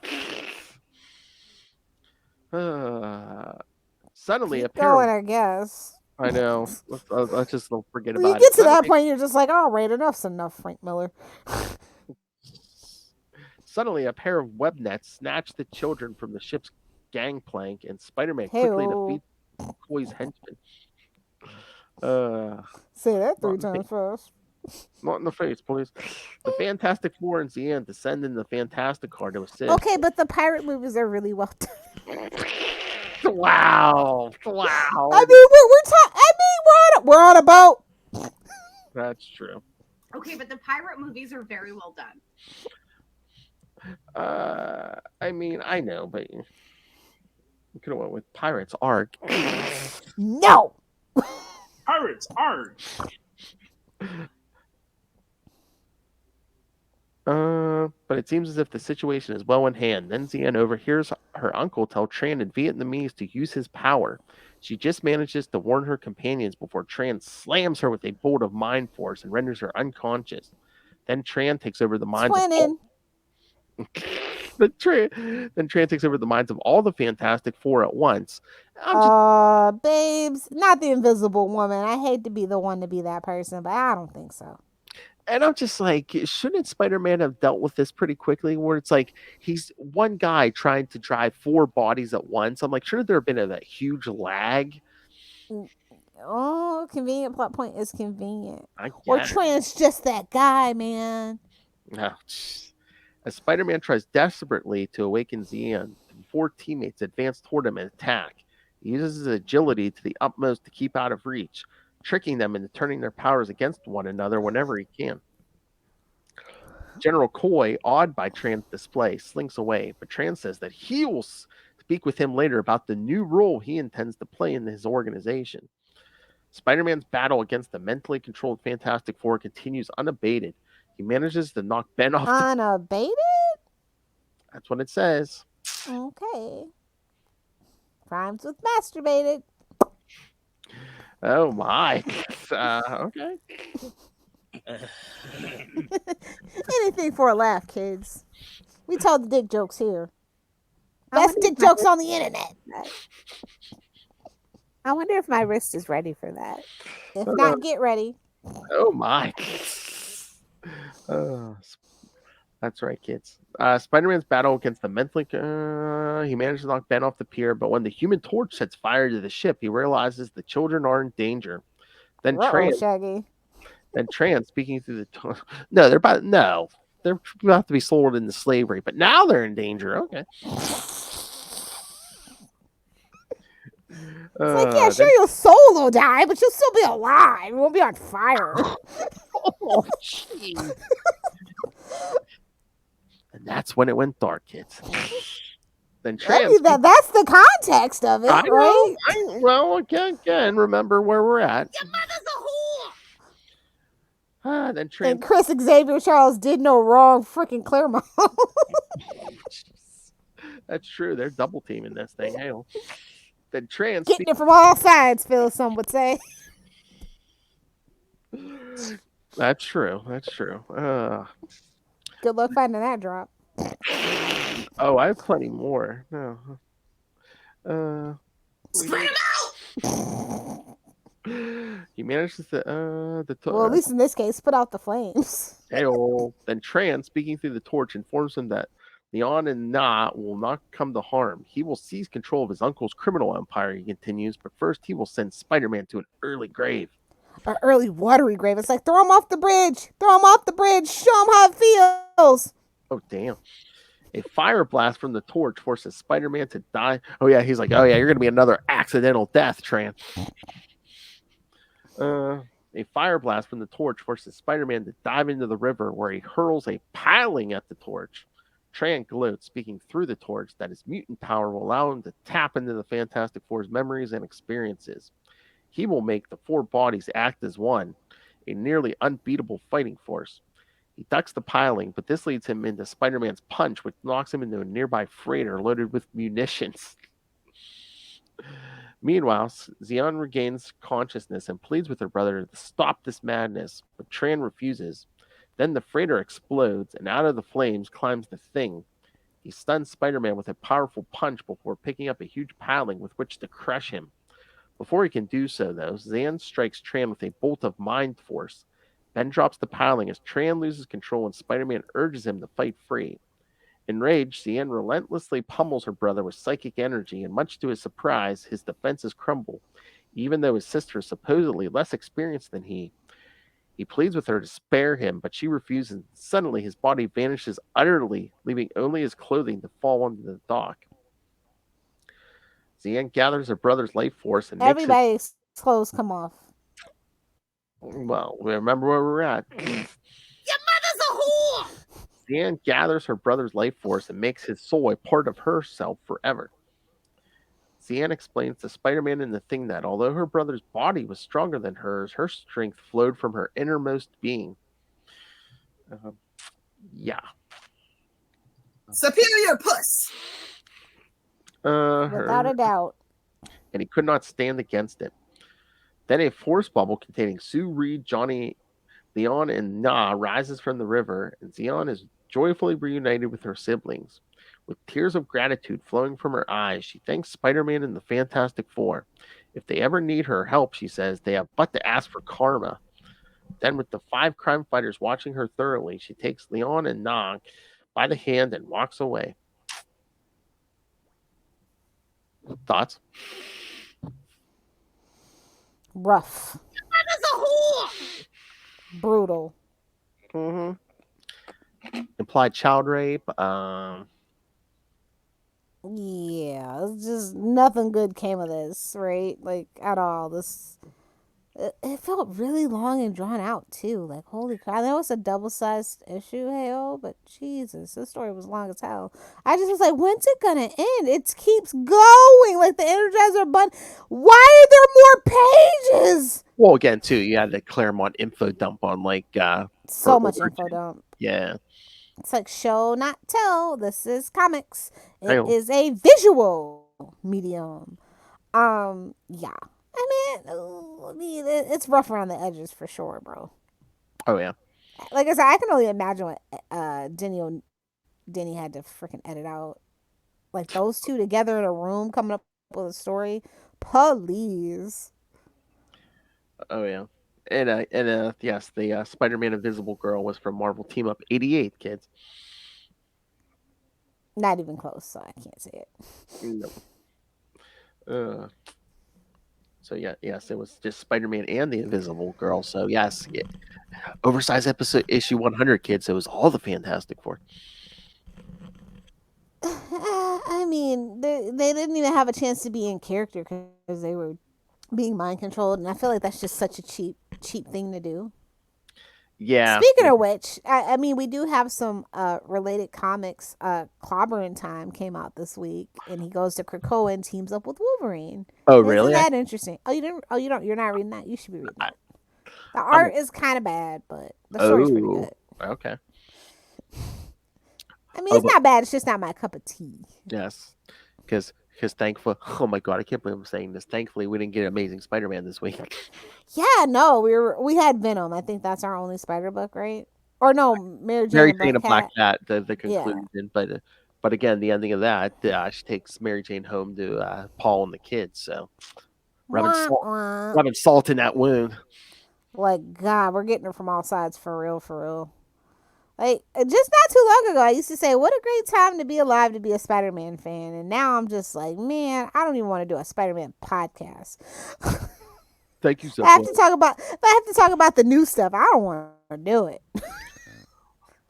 Suddenly, a Keep pair going, of... I guess. I know. Let's just forget When you about get it. to that Suddenly, point, you're just like, all right, enough's enough, Frank Miller. suddenly, a pair of web nets snatch the children from the ship's gangplank, and Spider-Man quickly Hey-o. defeats Koi's henchmen. Say that Not 3 in the times fast. Not in the face, please. The Fantastic Four and Zian descend in the Fantastic Car to assist. Okay, but the pirate movies are really well done. Wow! I mean, we're on a boat. That's true. Okay, but the pirate movies are very well done. I mean, I know, but you could have went with Pirates Arc. No. Pirates are. But it seems as if the situation is well in hand. Then Zian overhears her uncle tell Tran in Vietnamese to use his power. She just manages to warn her companions before Tran slams her with a bolt of mind force and renders her unconscious. Then Tran takes over the minds of all... then Tran takes over the minds of all the Fantastic Four at once. Babes, not the Invisible Woman. I hate to be the one to be that person, but I don't think so. And I'm just like, shouldn't Spider-Man have dealt with this pretty quickly? Where it's like he's one guy trying to drive 4 bodies at once. I'm like, shouldn't there have been a huge lag? Oh, convenient plot point is convenient. Or Tran's just that guy, man. No. As Spider-Man tries desperately to awaken Zian, 4 teammates advance toward him and attack. He uses his agility to the utmost to keep out of reach, tricking them into turning their powers against one another whenever he can. General Koi, awed by Tran's display, slinks away, but Tran says that he will speak with him later about the new role he intends to play in his organization. Spider-Man's battle against the mentally controlled Fantastic Four continues unabated. He manages to knock Ben off. Unabated? That's what it says. Okay. Rhymes with masturbated. Oh my. Okay. Anything for a laugh, kids. We tell the dick jokes here. Best dick jokes on the internet. I wonder if my wrist is ready for that. If not, get ready. Oh my. That's right, kids. Spider-Man's battle against the mentally... he managed to knock Ben off the pier, but when the Human Torch sets fire to the ship, he realizes the children are in danger. Then Shaggy. Tran, speaking through the... No, they're about to be sold into slavery, but now they're in danger. Okay. It's like, yeah, sure, your soul will die, but you'll still be alive. You won't be on fire. Oh, jeez. And that's when it went dark, kids. Then Trans... that's the context of it, right? Well, again, remember where we're at. Your mother's a whore! Then Trans... And Chris Xavier Charles did no wrong, freaking Claremont. That's true. They're double teaming this thing. Hell. Then Trans... Getting it from all sides, Phil, some would say. That's true. Good luck finding that drop. Oh, I have plenty more. No. Scream out! He manages to well, at least in this case, put out the flames. Then Tran, speaking through the torch, informs him that Leon and Na will not come to harm. He will seize control of his uncle's criminal empire, he continues, but first he will send Spider-Man to an early grave. An early watery grave. It's like, throw him off the bridge. Show him how it feels. Oh, damn. A fire blast from the torch forces Spider-Man to die. Oh, yeah, he's like, oh, yeah, you're going to be another accidental death, Tran. A fire blast from the torch forces Spider-Man to dive into the river, where he hurls a piling at the torch. Tran gloats, speaking through the torch, that his mutant power will allow him to tap into the Fantastic Four's memories and experiences. He will make the 4 bodies act as one, a nearly unbeatable fighting force. He ducks the piling, but this leads him into Spider-Man's punch, which knocks him into a nearby freighter loaded with munitions. Meanwhile, Xion regains consciousness and pleads with her brother to stop this madness, but Tran refuses. Then the freighter explodes, and out of the flames climbs the Thing. He stuns Spider-Man with a powerful punch before picking up a huge paddling with which to crush him. Before he can do so, though, Zan strikes Tran with a bolt of mind force. Ben drops the paddling as Tran loses control and Spider-Man urges him to fight free. Enraged, Zan relentlessly pummels her brother with psychic energy, and much to his surprise, his defenses crumble, even though his sister is supposedly less experienced than he. He pleads with her to spare him, but she refuses. Suddenly, his body vanishes utterly, leaving only his clothing to fall onto the dock. Zan gathers her brother's life force and Everybody's clothes come off. Well, remember where we're at. Your mother's a whore! Zan gathers her brother's life force and makes his soul a part of herself forever. Zan explains to Spider-Man and the Thing that although her brother's body was stronger than hers, her strength flowed from her innermost being. Yeah. Superior puss. Without a doubt. And he could not stand against it. Then a force bubble containing Sue, Reed, Johnny, Leon, and Na rises from the river, and Xion is joyfully reunited with her siblings. With tears of gratitude flowing from her eyes, she thanks Spider-Man and the Fantastic Four. If they ever need her help, she says, they have but to ask for Karma. Then, with the 5 crime fighters watching her thoroughly, she takes Leon and Na by the hand and walks away. Thoughts? Rough. Mother's a whore! Brutal. Implied child rape. Yeah, it's just nothing good came of this, right? Like, at all. It felt really long and drawn out, too. Like, holy crap. I know it's a double-sized issue, but Jesus, this story was long as hell. I just was like, when's it gonna end? It keeps going. Like, the Energizer button. Why are there more pages? Well, again, too, you had the Claremont info dump on, like... so much info dump. Yeah. It's like show, not tell. This is comics. It Hang is a visual medium. Yeah. I mean, it's rough around the edges for sure, bro. Oh, yeah. Like I said, I can only imagine what Denny had to freaking edit out. Like those two together in a room coming up with a story. Please. Oh, yeah. And yes, the Spider-Man Invisible Girl was from Marvel Team Up 88, kids. Not even close, so I can't say it. No. So yes, it was just Spider-Man and the Invisible Girl. So yes, oversized episode issue 100, kids. So it was all the Fantastic Four. I mean, they didn't even have a chance to be in character because they were being mind controlled, and I feel like that's just such a cheap thing to do. Yeah. Speaking of which, I mean, we do have some related comics. Clobbering Time came out this week, and he goes to Krakoa and teams up with Wolverine. Oh, really? Isn't that interesting? Oh, you didn't? Oh, you don't? You're not reading that? You should be reading that. The art is kind of bad, but the story's pretty good. Okay. I mean, it's not bad. It's just not my cup of tea. Yes, because thankfully, oh my god, I can't believe I'm saying this. Thankfully, we didn't get Amazing Spider-Man this week. Yeah, no, we had Venom. I think that's our only Spider book, right? Or no, Mary Jane and Black Cat, the conclusion. Yeah. But again, the ending of that, she takes Mary Jane home to Paul and the kids. So rubbing salt in that wound. Like, God, we're getting her from all sides for real. Like, just not too long ago, I used to say, what a great time to be alive to be a Spider-Man fan. And now I'm just like, man, I don't even want to do a Spider-Man podcast. Thank you so much. If I have to talk about the new stuff, I don't want to do it.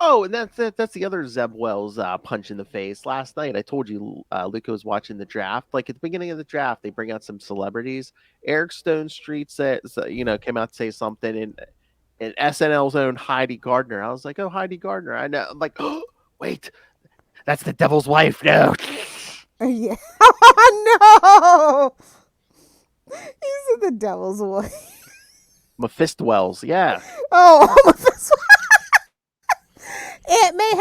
Oh, and that's the other Zeb Wells punch in the face. Last night, I told you Luca was watching the draft. Like at the beginning of the draft, they bring out some celebrities. Eric Stone Street came out to say something, and SNL's own Heidi Gardner. I was like, oh, Heidi Gardner. I know. I'm like, oh, wait, that's the devil's wife. No. Yeah. Oh, no. He's the devil's wife. Mephisto Wells. Yeah. Oh, Mephisto.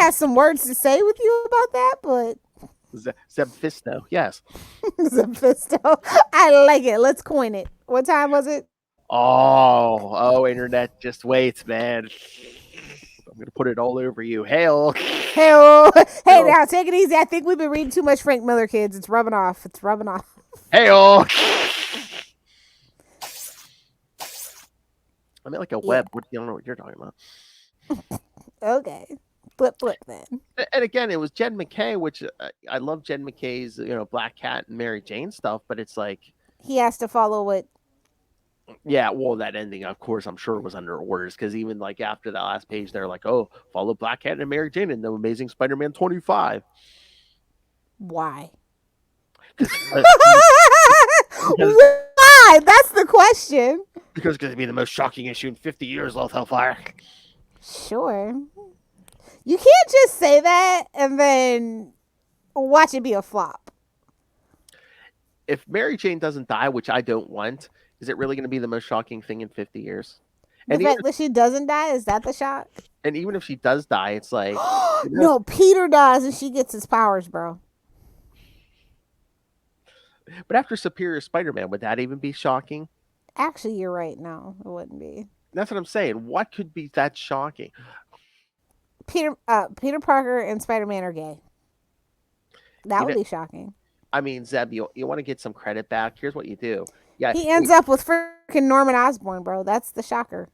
has some words to say with you about that, but Zephisto, yes. Zephisto. I like it. Let's coin it. What time was it? Oh, internet, just wait, man. I'm gonna put it all over you. Hail. Hey, oh, hey, now take it easy. I think we've been reading too much Frank Miller, kids. It's rubbing off. It's rubbing off. Hail. I mean, like a web. What, you don't know what you're talking about. Okay. Flip then. And again, it was Jed McKay, which I love Jed McKay's, Black Cat and Mary Jane stuff, but it's like he has to follow what. Yeah, well, that ending, of course, I'm sure was under orders because even like after that last page, they're like, "Oh, follow Black Cat and Mary Jane in the Amazing Spider-Man 25." Why? Because Why? That's the question. Because it's going to be the most shocking issue in 50 years, Lilith Hellfire. Sure. You can't just say that and then watch it be a flop. If Mary Jane doesn't die, which I don't want, is it really going to be the most shocking thing in 50 years? The fact that she doesn't die, is that the shock? And even if she does die, it's like... No, Peter dies and she gets his powers, bro. But after Superior Spider-Man, would that even be shocking? Actually, you're right. No, it wouldn't be. That's what I'm saying. What could be that shocking? Peter Parker and Spider-Man are gay. That would be shocking. I mean, Zeb, you want to get some credit back? Here's what you do. Yeah, he ends up with freaking Norman Osborn, bro. That's the shocker.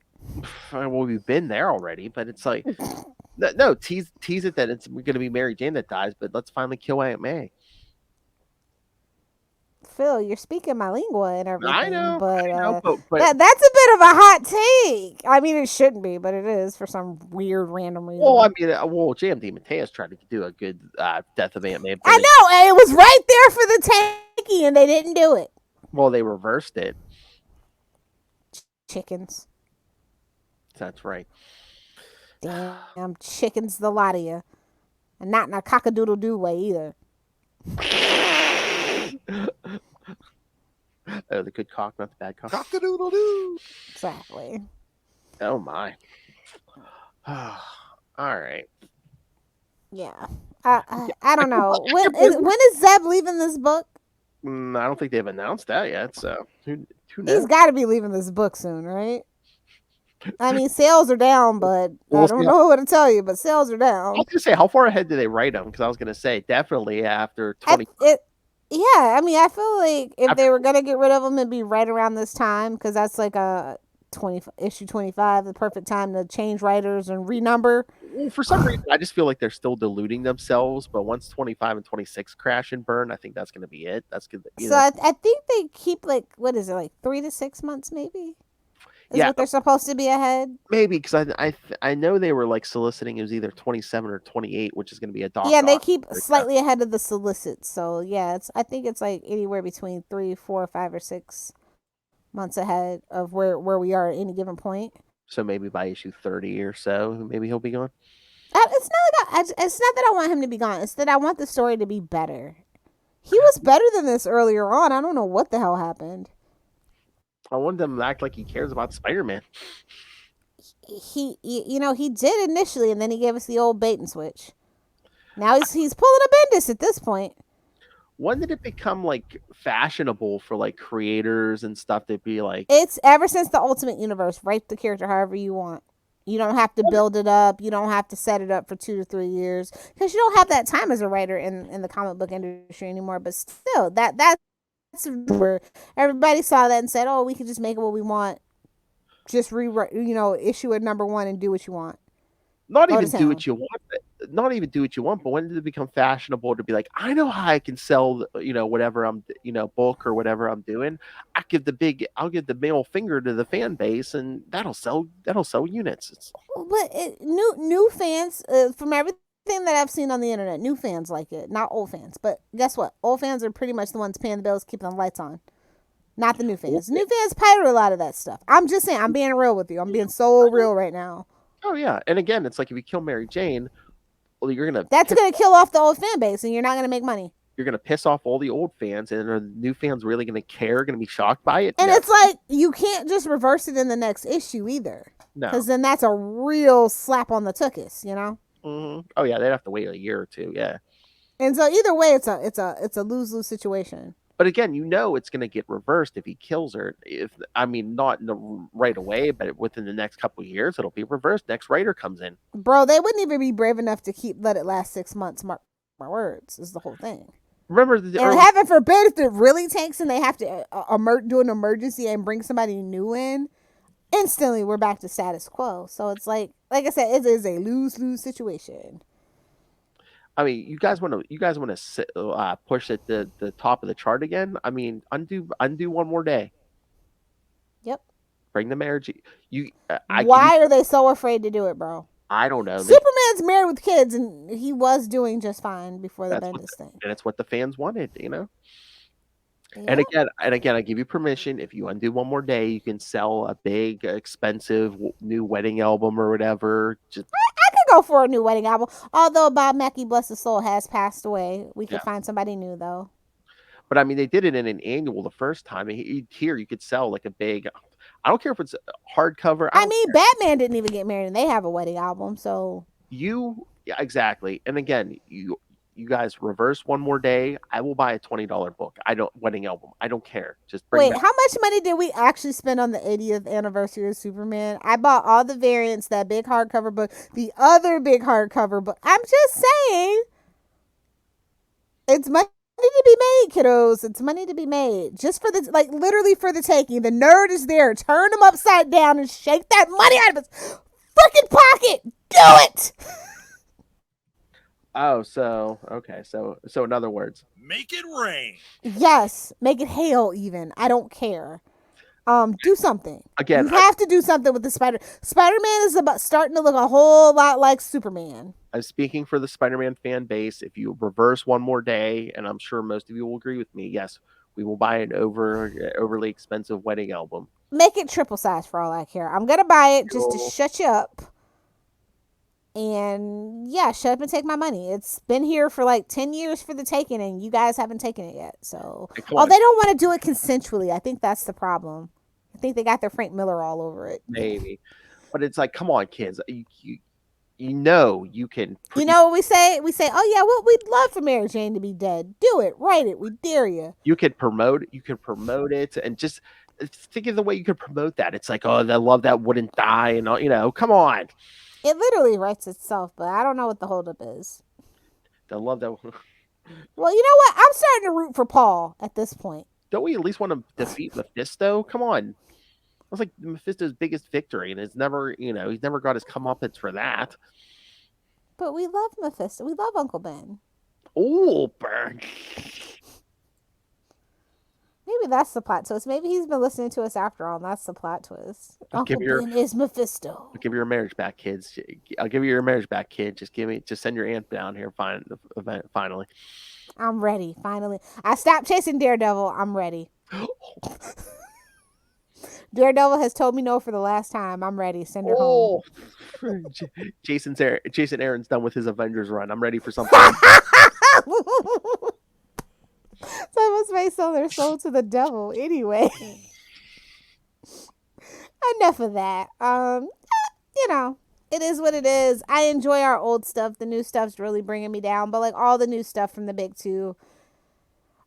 Well, we've been there already, but it's like, no, tease it that it's going to be Mary Jane that dies, but let's finally kill Aunt May. Phil, you're speaking my lingua and everything. I know, but that's a bit of a hot take. I mean, it shouldn't be, but it is for some weird random reason. Well, I mean, JMD Mateus tried to do a good Death of Aunt May. I know, and it was right there for the taking, and they didn't do it. Well, they reversed it. Chickens. That's right. Damn chickens, the lot of you. And not in a cock-a-doodle-doo way either. Oh, the good cock, not the bad cock. Cock-a-doodle-doo. Exactly. Oh, my. All right. Yeah. I don't know. When is Zeb leaving this book? I don't think they've announced that yet, so who knows? He's got to be leaving this book soon, right? I mean, sales are down, but I don't know what to tell you, but sales are down. I was going to say, how far ahead do they write them? Because I was going to say, definitely after 20. Yeah, I mean, I feel like if they were going to get rid of them, it'd be right around this time, because that's like a issue 25, the perfect time to change writers and renumber. Well, for some reason, I just feel like they're still deluding themselves, but once 25 and 26 crash and burn, I think that's going to be it. That's good. So I think they keep, like, what is it, like 3 to 6 months maybe? Is what they're supposed to be ahead? Maybe, because I know they were like soliciting it was either 27 or 28, which is going to be a Doc. Yeah, they keep slightly ahead of the solicits. So yeah, I think it's like anywhere between 3, 4, 5, or 6 months ahead of where we are at any given point. So maybe by issue 30 or so, maybe he'll be gone. It's not that I want him to be gone. It's that I want the story to be better. He was better than this earlier on. I don't know what the hell happened. I want them to act like he cares about Spider-Man. He did initially, and then he gave us the old bait and switch. Now he's pulling a Bendis at this point. When did it become like fashionable for like creators and stuff to be like? It's ever since the Ultimate Universe. Write the character however you want. You don't have to build it up. You don't have to set it up for 2 to 3 years because you don't have that time as a writer in the comic book industry anymore. But still, that's where everybody saw that and said, "Oh, we can just make it what we want. Just rewrite, issue it #1 and do what you want." Not even do what you want, but when did it become fashionable to be like, I know how I can sell, whatever I'm, book or whatever I'm doing. I'll give the middle finger to the fan base, and that'll sell units. But new fans, from everything that I've seen on the internet, new fans like it, not old fans. But guess what? Old fans are pretty much the ones paying the bills, keeping the lights on. Not the new fans. New fans pirate a lot of that stuff. I'm just saying, I'm being real with you. I'm being so real right now. Oh yeah, and again, it's like if you kill Mary Jane, well, that's gonna kill off the old fan base, and you're not gonna make money. You're gonna piss off all the old fans, and are the new fans really gonna care? Gonna be shocked by it? And it's like you can't just reverse it in the next issue either, no, because then that's a real slap on the tuchus, Oh yeah, they'd have to wait a year or two. Yeah. And so either way, it's a lose-lose situation. But again, it's going to get reversed if he kills her. Not right away, but within the next couple of years, it'll be reversed. Next writer comes in. Bro, they wouldn't even be brave enough to let it last 6 months. Mark my words, is the whole thing. Remember, and heaven forbid if it really tanks and they have to do an emergency and bring somebody new in, instantly we're back to status quo. So it's like I said, it is a lose-lose situation. I mean, you guys want to push at the top of the chart again? I mean, undo one more day. Yep. Bring the marriage. Why are they so afraid to do it, bro? I don't know. Superman's married with kids, and he was doing just fine before the Bendis thing. And it's what the fans wanted, Yeah. And again, I give you permission. If you undo one more day, you can sell a big, expensive new wedding album or whatever. Just I could go for a new wedding album. Although Bob Mackie, bless his soul, has passed away. We could find somebody new though. But I mean, they did it in an annual the first time. Here, you could sell like a big. I don't care if it's hardcover. I mean, Batman didn't even get married, and they have a wedding album. So exactly. And again, you guys reverse one more day. I will buy a $20 book. Wedding album. I don't care. Just bring wait. How much money did we actually spend on the 80th anniversary of Superman? I bought all the variants, that big hardcover book, the other big hardcover book. I'm just saying, it's money to be made, kiddos. It's money to be made. Just for literally for the taking. The nerd is there. Turn him upside down and shake that money out of his freaking pocket. Do it. Oh, so okay. So in other words, make it rain. Yes, make it hail. Even I don't care. Do something. Again, you have to do something with the Spider-Man is starting to look a whole lot like Superman. I'm speaking for the Spider-Man fan base. If you reverse one more day, and I'm sure most of you will agree with me, yes, we will buy an overly expensive wedding album. Make it triple size for all I care. I'm gonna buy it just to shut you up. And shut up and take my money. It's been here for like 10 years for the taking, and you guys haven't taken it yet. So, they don't want to do it consensually. I think that's the problem. I think they got their Frank Miller all over it. Maybe, but it's like, come on, kids. You can. You know what we say? We say, oh yeah, well, we'd love for Mary Jane to be dead. Do it, write it. We dare you. You could promote it, and just think of the way you could promote that. It's like, oh, the love that wouldn't die, and come on. It literally writes itself, but I don't know what the holdup is. The love that. Well, you know what? I'm starting to root for Paul at this point. Don't we at least want to defeat Mephisto? Come on. That's like Mephisto's biggest victory, and it's never, he's never got his comeuppance for that. But we love Mephisto. We love Uncle Ben. Oh, Burn. Maybe that's the plot twist. Maybe he's been listening to us after all, and that's the plot twist. Uncle Ben is Mephisto. I'll give you your marriage back, kids. I'll give you your marriage back, kid. Just send your aunt down here. Finally. I'm ready. Finally, I stopped chasing Daredevil. I'm ready. Daredevil has told me no for the last time. I'm ready. Send her home. Jason Aaron's done with his Avengers run. I'm ready for something. Some of us may sell their soul to the devil. Anyway, enough of that. It is what it is. I enjoy our old stuff. The new stuff's really bringing me down. But like all the new stuff from the big two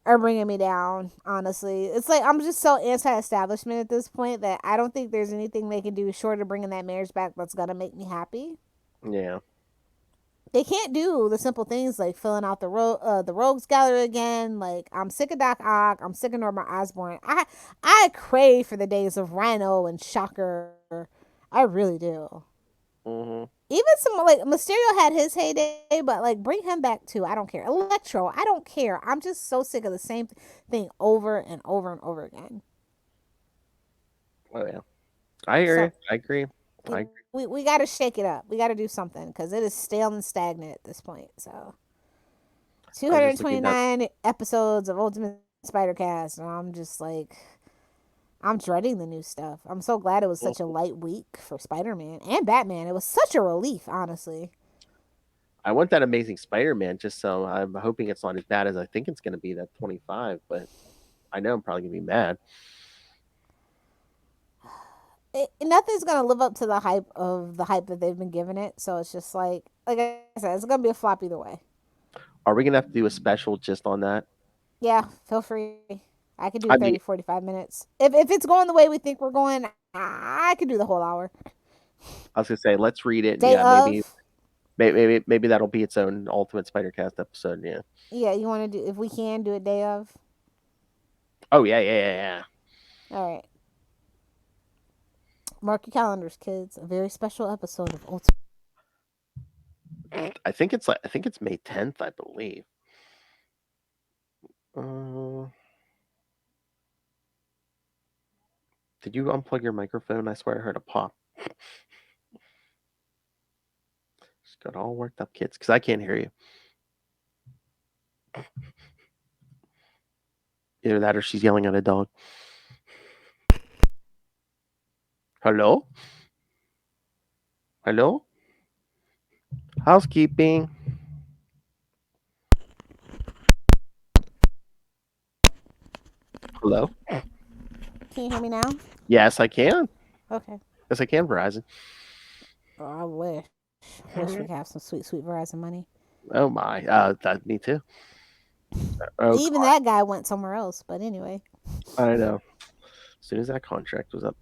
are bringing me down, honestly. It's like I'm just so anti-establishment at this point that I don't think there's anything they can do short of bringing that marriage back that's going to make me happy. Yeah. They can't do the simple things like filling out the Rogues Gallery again. Like, I'm sick of Doc Ock. I'm sick of Norman Osborn. I crave for the days of Rhino and Shocker. I really do. Mm-hmm. Even some, like, Mysterio had his heyday, but, like, bring him back, too. I don't care. Electro, I don't care. I'm just so sick of the same thing over and over and over again. Oh, yeah. I hear you. I agree. We got to shake it up. We got to do something because it is stale and stagnant at this point. So, 229 episodes of Ultimate Spider-Cast, and I'm just like, I'm dreading the new stuff. I'm so glad it was such a light week for Spider-Man and Batman. It was such a relief, honestly. I want that Amazing Spider-Man, just so I'm hoping it's not as bad as I think it's going to be, that 25, but I know I'm probably going to be mad. nothing's gonna live up to the hype that they've been giving it. So it's just like I said, it's gonna be a flop either way. Are we gonna have to do a special just on that? Yeah, feel free. I could do I 30, mean, 45 minutes. If it's going the way we think we're going, I could do the whole hour. I was gonna say let's read it. Day Yeah, maybe of. maybe that'll be its own Ultimate Spider-Cast episode. Yeah. Yeah, you want to do if we can do it day of. Oh yeah. All right. Mark your calendars, kids. A very special episode of Ultimate. I think it's May 10th, I believe. Did you unplug your microphone? I swear I heard a pop. Just got all worked up, kids, because I can't hear you. Either that or she's yelling at a dog. Hello? Hello? Housekeeping. Hello? Can you hear me now? Yes, I can. Okay. Yes, I can, Verizon. Oh, I wish we could have some sweet Verizon money. Oh my. Me too. Oh, Even that guy went somewhere else, but anyway. I know. As soon as that contract was up.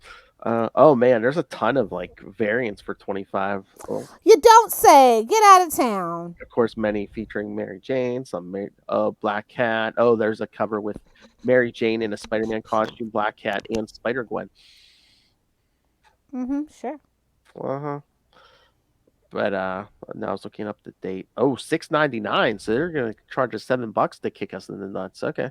Oh man, there's a ton of like variants for 25. Well, You don't say. Get out of town. of course, many featuring Mary Jane, some Black Cat. Oh, there's a cover with Mary Jane in a Spider-Man costume, Black Cat, and Spider-Gwen. Sure. Uh-huh. But now I was looking up the date. Oh, $6.99. So they're gonna charge us $7 to kick us in the nuts. Okay.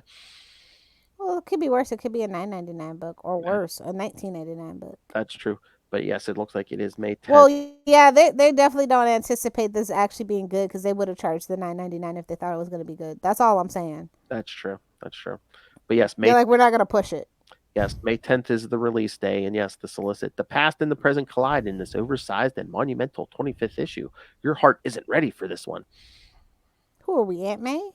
Well, it could be worse. It could be a $9.99 book, or worse, a $19.99 book. That's true. But yes, it looks like it is May 10th. Well, yeah, they definitely don't anticipate this actually being good because they would have charged the $9.99 if they thought it was going to be good. That's all I'm saying. That's true. But yes, They're like, we're not going to push it. Yes, May 10th is the release day, and yes, the solicit. The past and the present collide in this oversized and monumental 25th issue. Your heart isn't ready for this one. Who are we, Aunt May?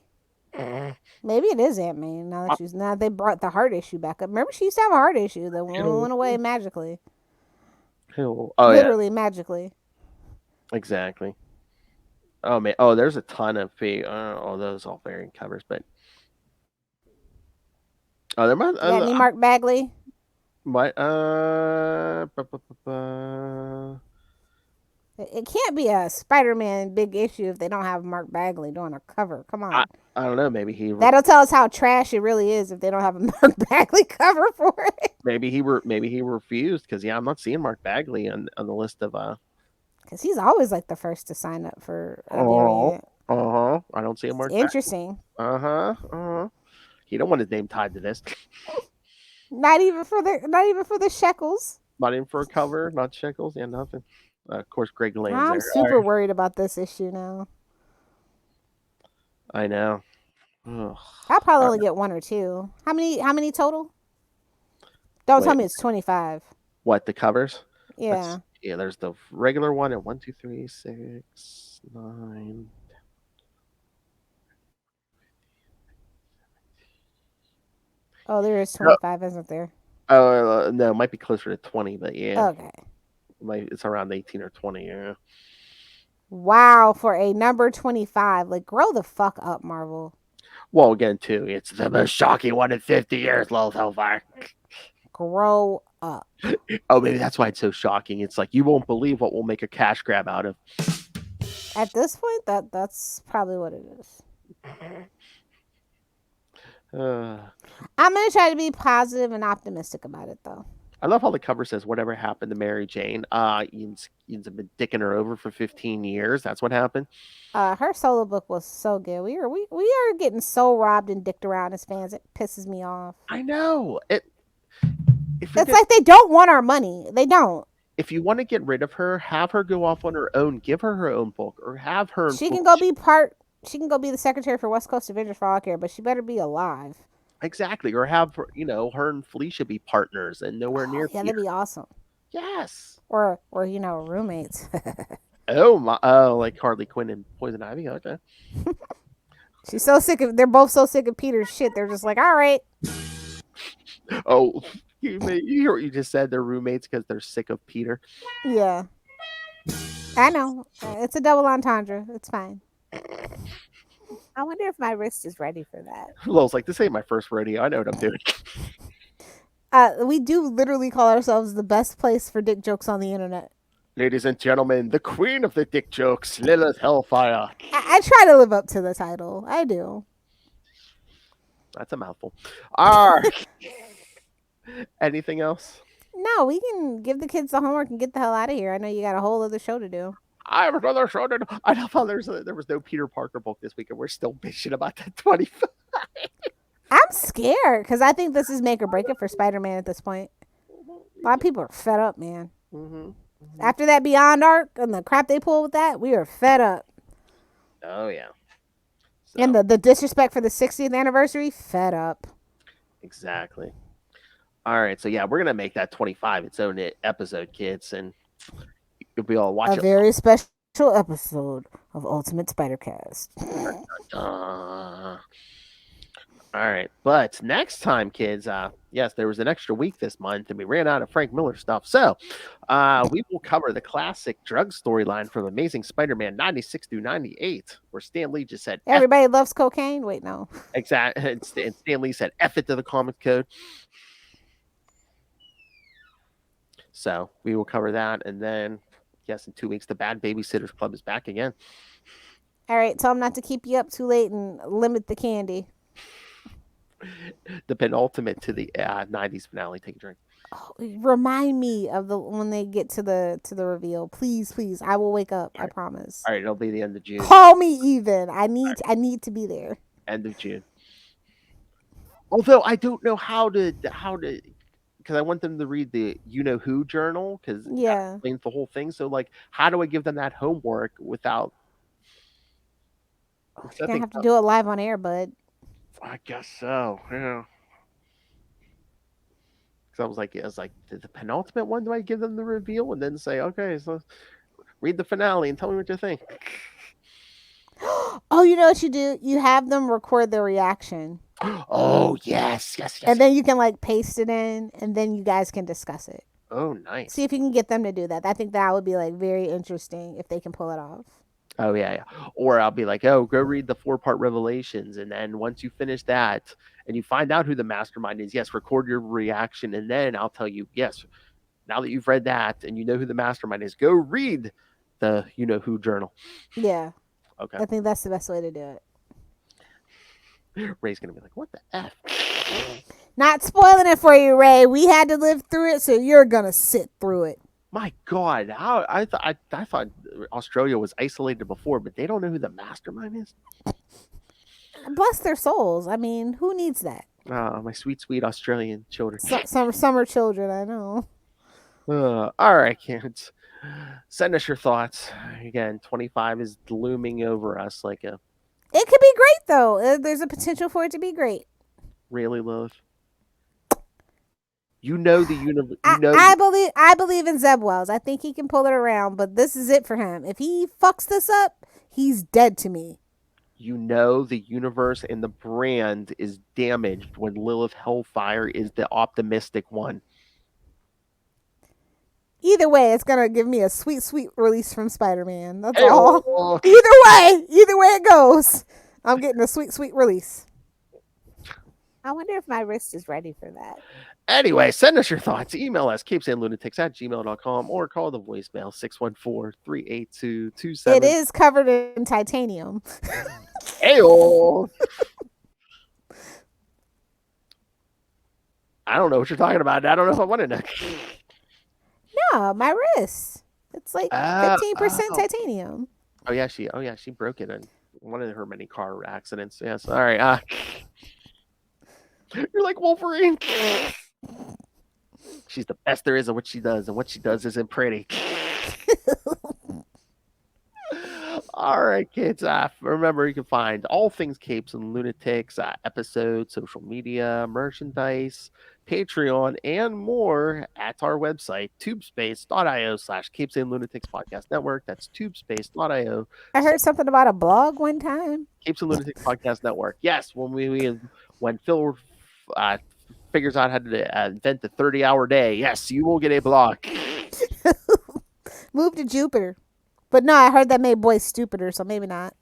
Maybe it is Aunt May. Now that they brought the heart issue back up. Remember, she used to have a heart issue that went away magically. Literally magically. Exactly. Oh man. Oh, there's a ton of those all variant covers, but there might. You got any Mark Bagley? What? It can't be a Spider-Man big issue if they don't have Mark Bagley doing a cover. Come on. I don't know. Maybe that'll tell us how trash it really is if they don't have a Mark Bagley cover for it. Maybe he refused because I'm not seeing Mark Bagley on the list of Because he's always like the first to sign up for a variant. I don't see a Mark. Interesting. He don't want his name tied to this. Not even for the shekels. Not even for a cover. Not shekels. Yeah, nothing. Of course, Greg Land's I'm there. super worried about this issue now. I know. Ugh. I'll probably only get one or two. How many total? Don't tell me it's 25. What, the covers? Yeah. There's the regular one at 1, 2, 3, 6, 9. Oh, there is 25, isn't there? Oh, no, it might be closer to 20, but yeah. Okay. It's around 18 or 20, yeah. Wow, for a number 25. Like, grow the fuck up, Marvel. Well, again, too, it's the most shocking one in 50 years, Lil Hellfire. Grow up. Oh, maybe that's why it's so shocking. It's like, you won't believe what we'll make a cash grab out of. At this point, that's probably what it is. I'm going to try to be positive and optimistic about it, though. I love how the cover says, whatever happened to Mary Jane. Ian's been dicking her over for 15 years. That's what happened. Her solo book was so good. We are getting so robbed and dicked around as fans. It pisses me off. I know. It's like they don't want our money. They don't. If you want to get rid of her, have her go off on her own. Give her her own book, or have her. She can go be the secretary for West Coast Avengers for all I care, but she better be alive. Exactly, or have her, her and Felicia be partners and nowhere near. Yeah, that'd be awesome. Yes. Or roommates. Like Harley Quinn and Poison Ivy. Okay. They're both so sick of Peter's shit. They're just like, all right. Oh, You hear what you just said? They're roommates because they're sick of Peter. Yeah. I know. It's a double entendre. It's fine. I wonder if my wrist is ready for that. Lil's like, this ain't my first rodeo. I know what I'm doing. We do literally call ourselves the best place for dick jokes on the internet. Ladies and gentlemen, the queen of the dick jokes, Lilith Hellfire. I try to live up to the title. I do. That's a mouthful. All right. Anything else? No, we can give the kids the homework and get the hell out of here. I know you got a whole other show to do. I have another show to do. I love how there was no Peter Parker book this week, and we're still bitching about that 25. I'm scared because I think this is make or break it for Spider-Man at this point. A lot of people are fed up, man. Mm-hmm. After that Beyond arc and the crap they pulled with that, we are fed up. Oh, yeah. So, And the disrespect for the 60th anniversary, fed up. exactly. All right. So, yeah, we're going to make that 25 its own episode, kids, and you'll be all watch A it. very special episode of Ultimate Spider-Cast. All right, but next time, kids, yes, there was an extra week this month, and we ran out of Frank Miller stuff. So we will cover the classic drug storyline from Amazing Spider-Man 96 through 98, where Stan Lee just said, Everybody loves cocaine? Wait, no. exactly, and Stan Lee said, F it to the comic code. So we will cover that, and then, yes, in 2 weeks, the Bad Babysitters Club is back again. All right, tell them not to keep you up too late and limit the candy. The penultimate to the 90s finale. Take a drink. Oh, remind me of when they get to the reveal, please. I will wake up. I promise. All right, it'll be the end of June. Call me even. I need to be there. End of June. Although I don't know how to because I want them to read the You Know Who journal because that explains the whole thing. So like, how do I give them that homework without? You're gonna have to do it live on air, bud. I guess so. Yeah. Because I was like, the penultimate one. Do I give them the reveal and then say, okay, so read the finale and tell me what you think? Oh, you know what you do? You have them record their reaction. Oh, yes. And then you can like paste it in, and then you guys can discuss it. Oh, nice. See if you can get them to do that. I think that would be like very interesting if they can pull it off. Oh, yeah. Or I'll be like, oh, go read the 4-part Revelations. And then once you finish that and you find out who the mastermind is, yes, record your reaction. And then I'll tell you, yes, now that you've read that and you know who the mastermind is, go read the You Know Who journal. Yeah. Okay. I think that's the best way to do it. Ray's going to be like, what the F? Not spoiling it for you, Ray. We had to live through it, so you're going to sit through it. My God, I thought Australia was isolated before, but they don't know who the mastermind is. Bless their souls. I mean, who needs that? My sweet, sweet Australian children. Summer children, I know. All right, kids. Send us your thoughts. Again, 25 is looming over us like a... It could be great, though. There's a potential for it to be great. Really, Lilith? You know the universe. I believe in Zeb Wells. I think he can pull it around, but this is it for him. If he fucks this up, he's dead to me. You know the universe and the brand is damaged when Lilith Hellfire is the optimistic one. Either way, it's gonna give me a sweet, sweet release from Spider-Man. That's all. Either way it goes, I'm getting a sweet, sweet release. I wonder if my wrist is ready for that. Anyway, send us your thoughts. Email us, CapesandLunatics@gmail.com, or call the voicemail, 614-382-27. It is covered in titanium. Ayo! I don't know what you're talking about. I don't know if I want to know. No, my wrist. It's like 15% titanium. Oh yeah, she broke it in one of her many car accidents. Yes. All right. You're like Wolverine. She's the best there is at what she does, and what she does isn't pretty. All right, kids. Remember, you can find all things Capes and Lunatics, episodes, social media, merchandise, Patreon, and more at our website, tubespace.io/CapesandLunatics Podcast Network. That's tubespace.io. I heard something about a blog one time. Capes and Lunatics Podcast Network. Yes, when Phil figures out how to invent the 30-hour day. Yes, you will get a block. Move to Jupiter. But no, I heard that made boys stupider, so maybe not.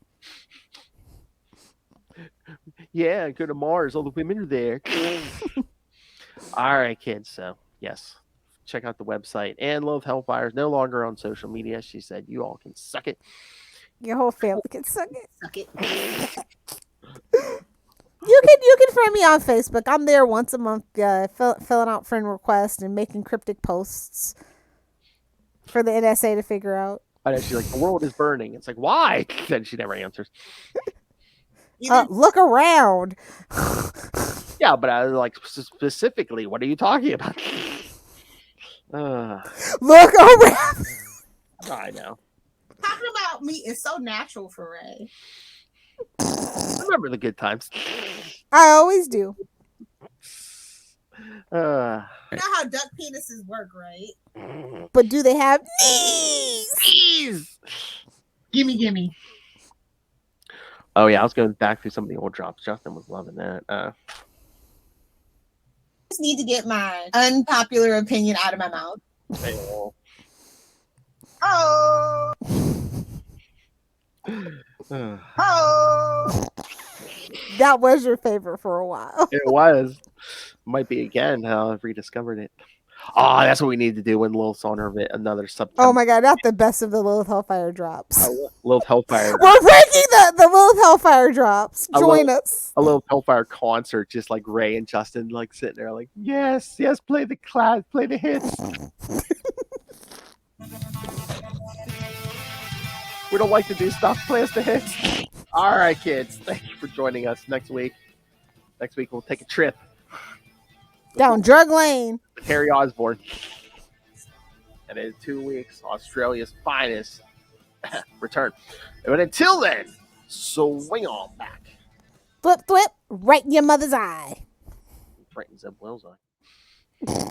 Yeah, go to Mars. All the women are there. All right, kids. So, yes, check out the website. And Lilith Hellfire is no longer on social media. She said, you all can suck it. Your whole family can suck it. Suck it. You can friend me on Facebook. I'm there once a month, filling out friend requests and making cryptic posts for the NSA to figure out. And then she's like, the world is burning. It's like, why? Then she never answers. Look around. Yeah, but I was like, specifically, what are you talking about? Look around. I know. Talking about me is so natural for Ray. Remember the good times. I always do. You know how duck penises work, right? But do they have knees? Gimme. Oh, yeah, I was going back through some of the old drops. Justin was loving that. Just need to get my unpopular opinion out of my mouth. Oh. Oh. That was your favorite for a while. It was. Might be again. I've rediscovered it. Oh, that's what we need to do when Lilith's on her another September. Oh my god, not the best of the Lilith Hellfire drops. Lilith Hellfire. We're breaking the Lilith Hellfire drops. Join us. A Lilith Hellfire concert, just like Ray and Justin, like sitting there, like, yes, play the hits. We don't like to do stuff. Play us the hits. All right, kids. Thank you for joining us next week. Next week we'll take a trip Down drug lane. Harry Osborne. And in 2 weeks, Australia's finest return. But until then, swing on back. Flip, right in your mother's eye. Right in Zeb Wells' eye.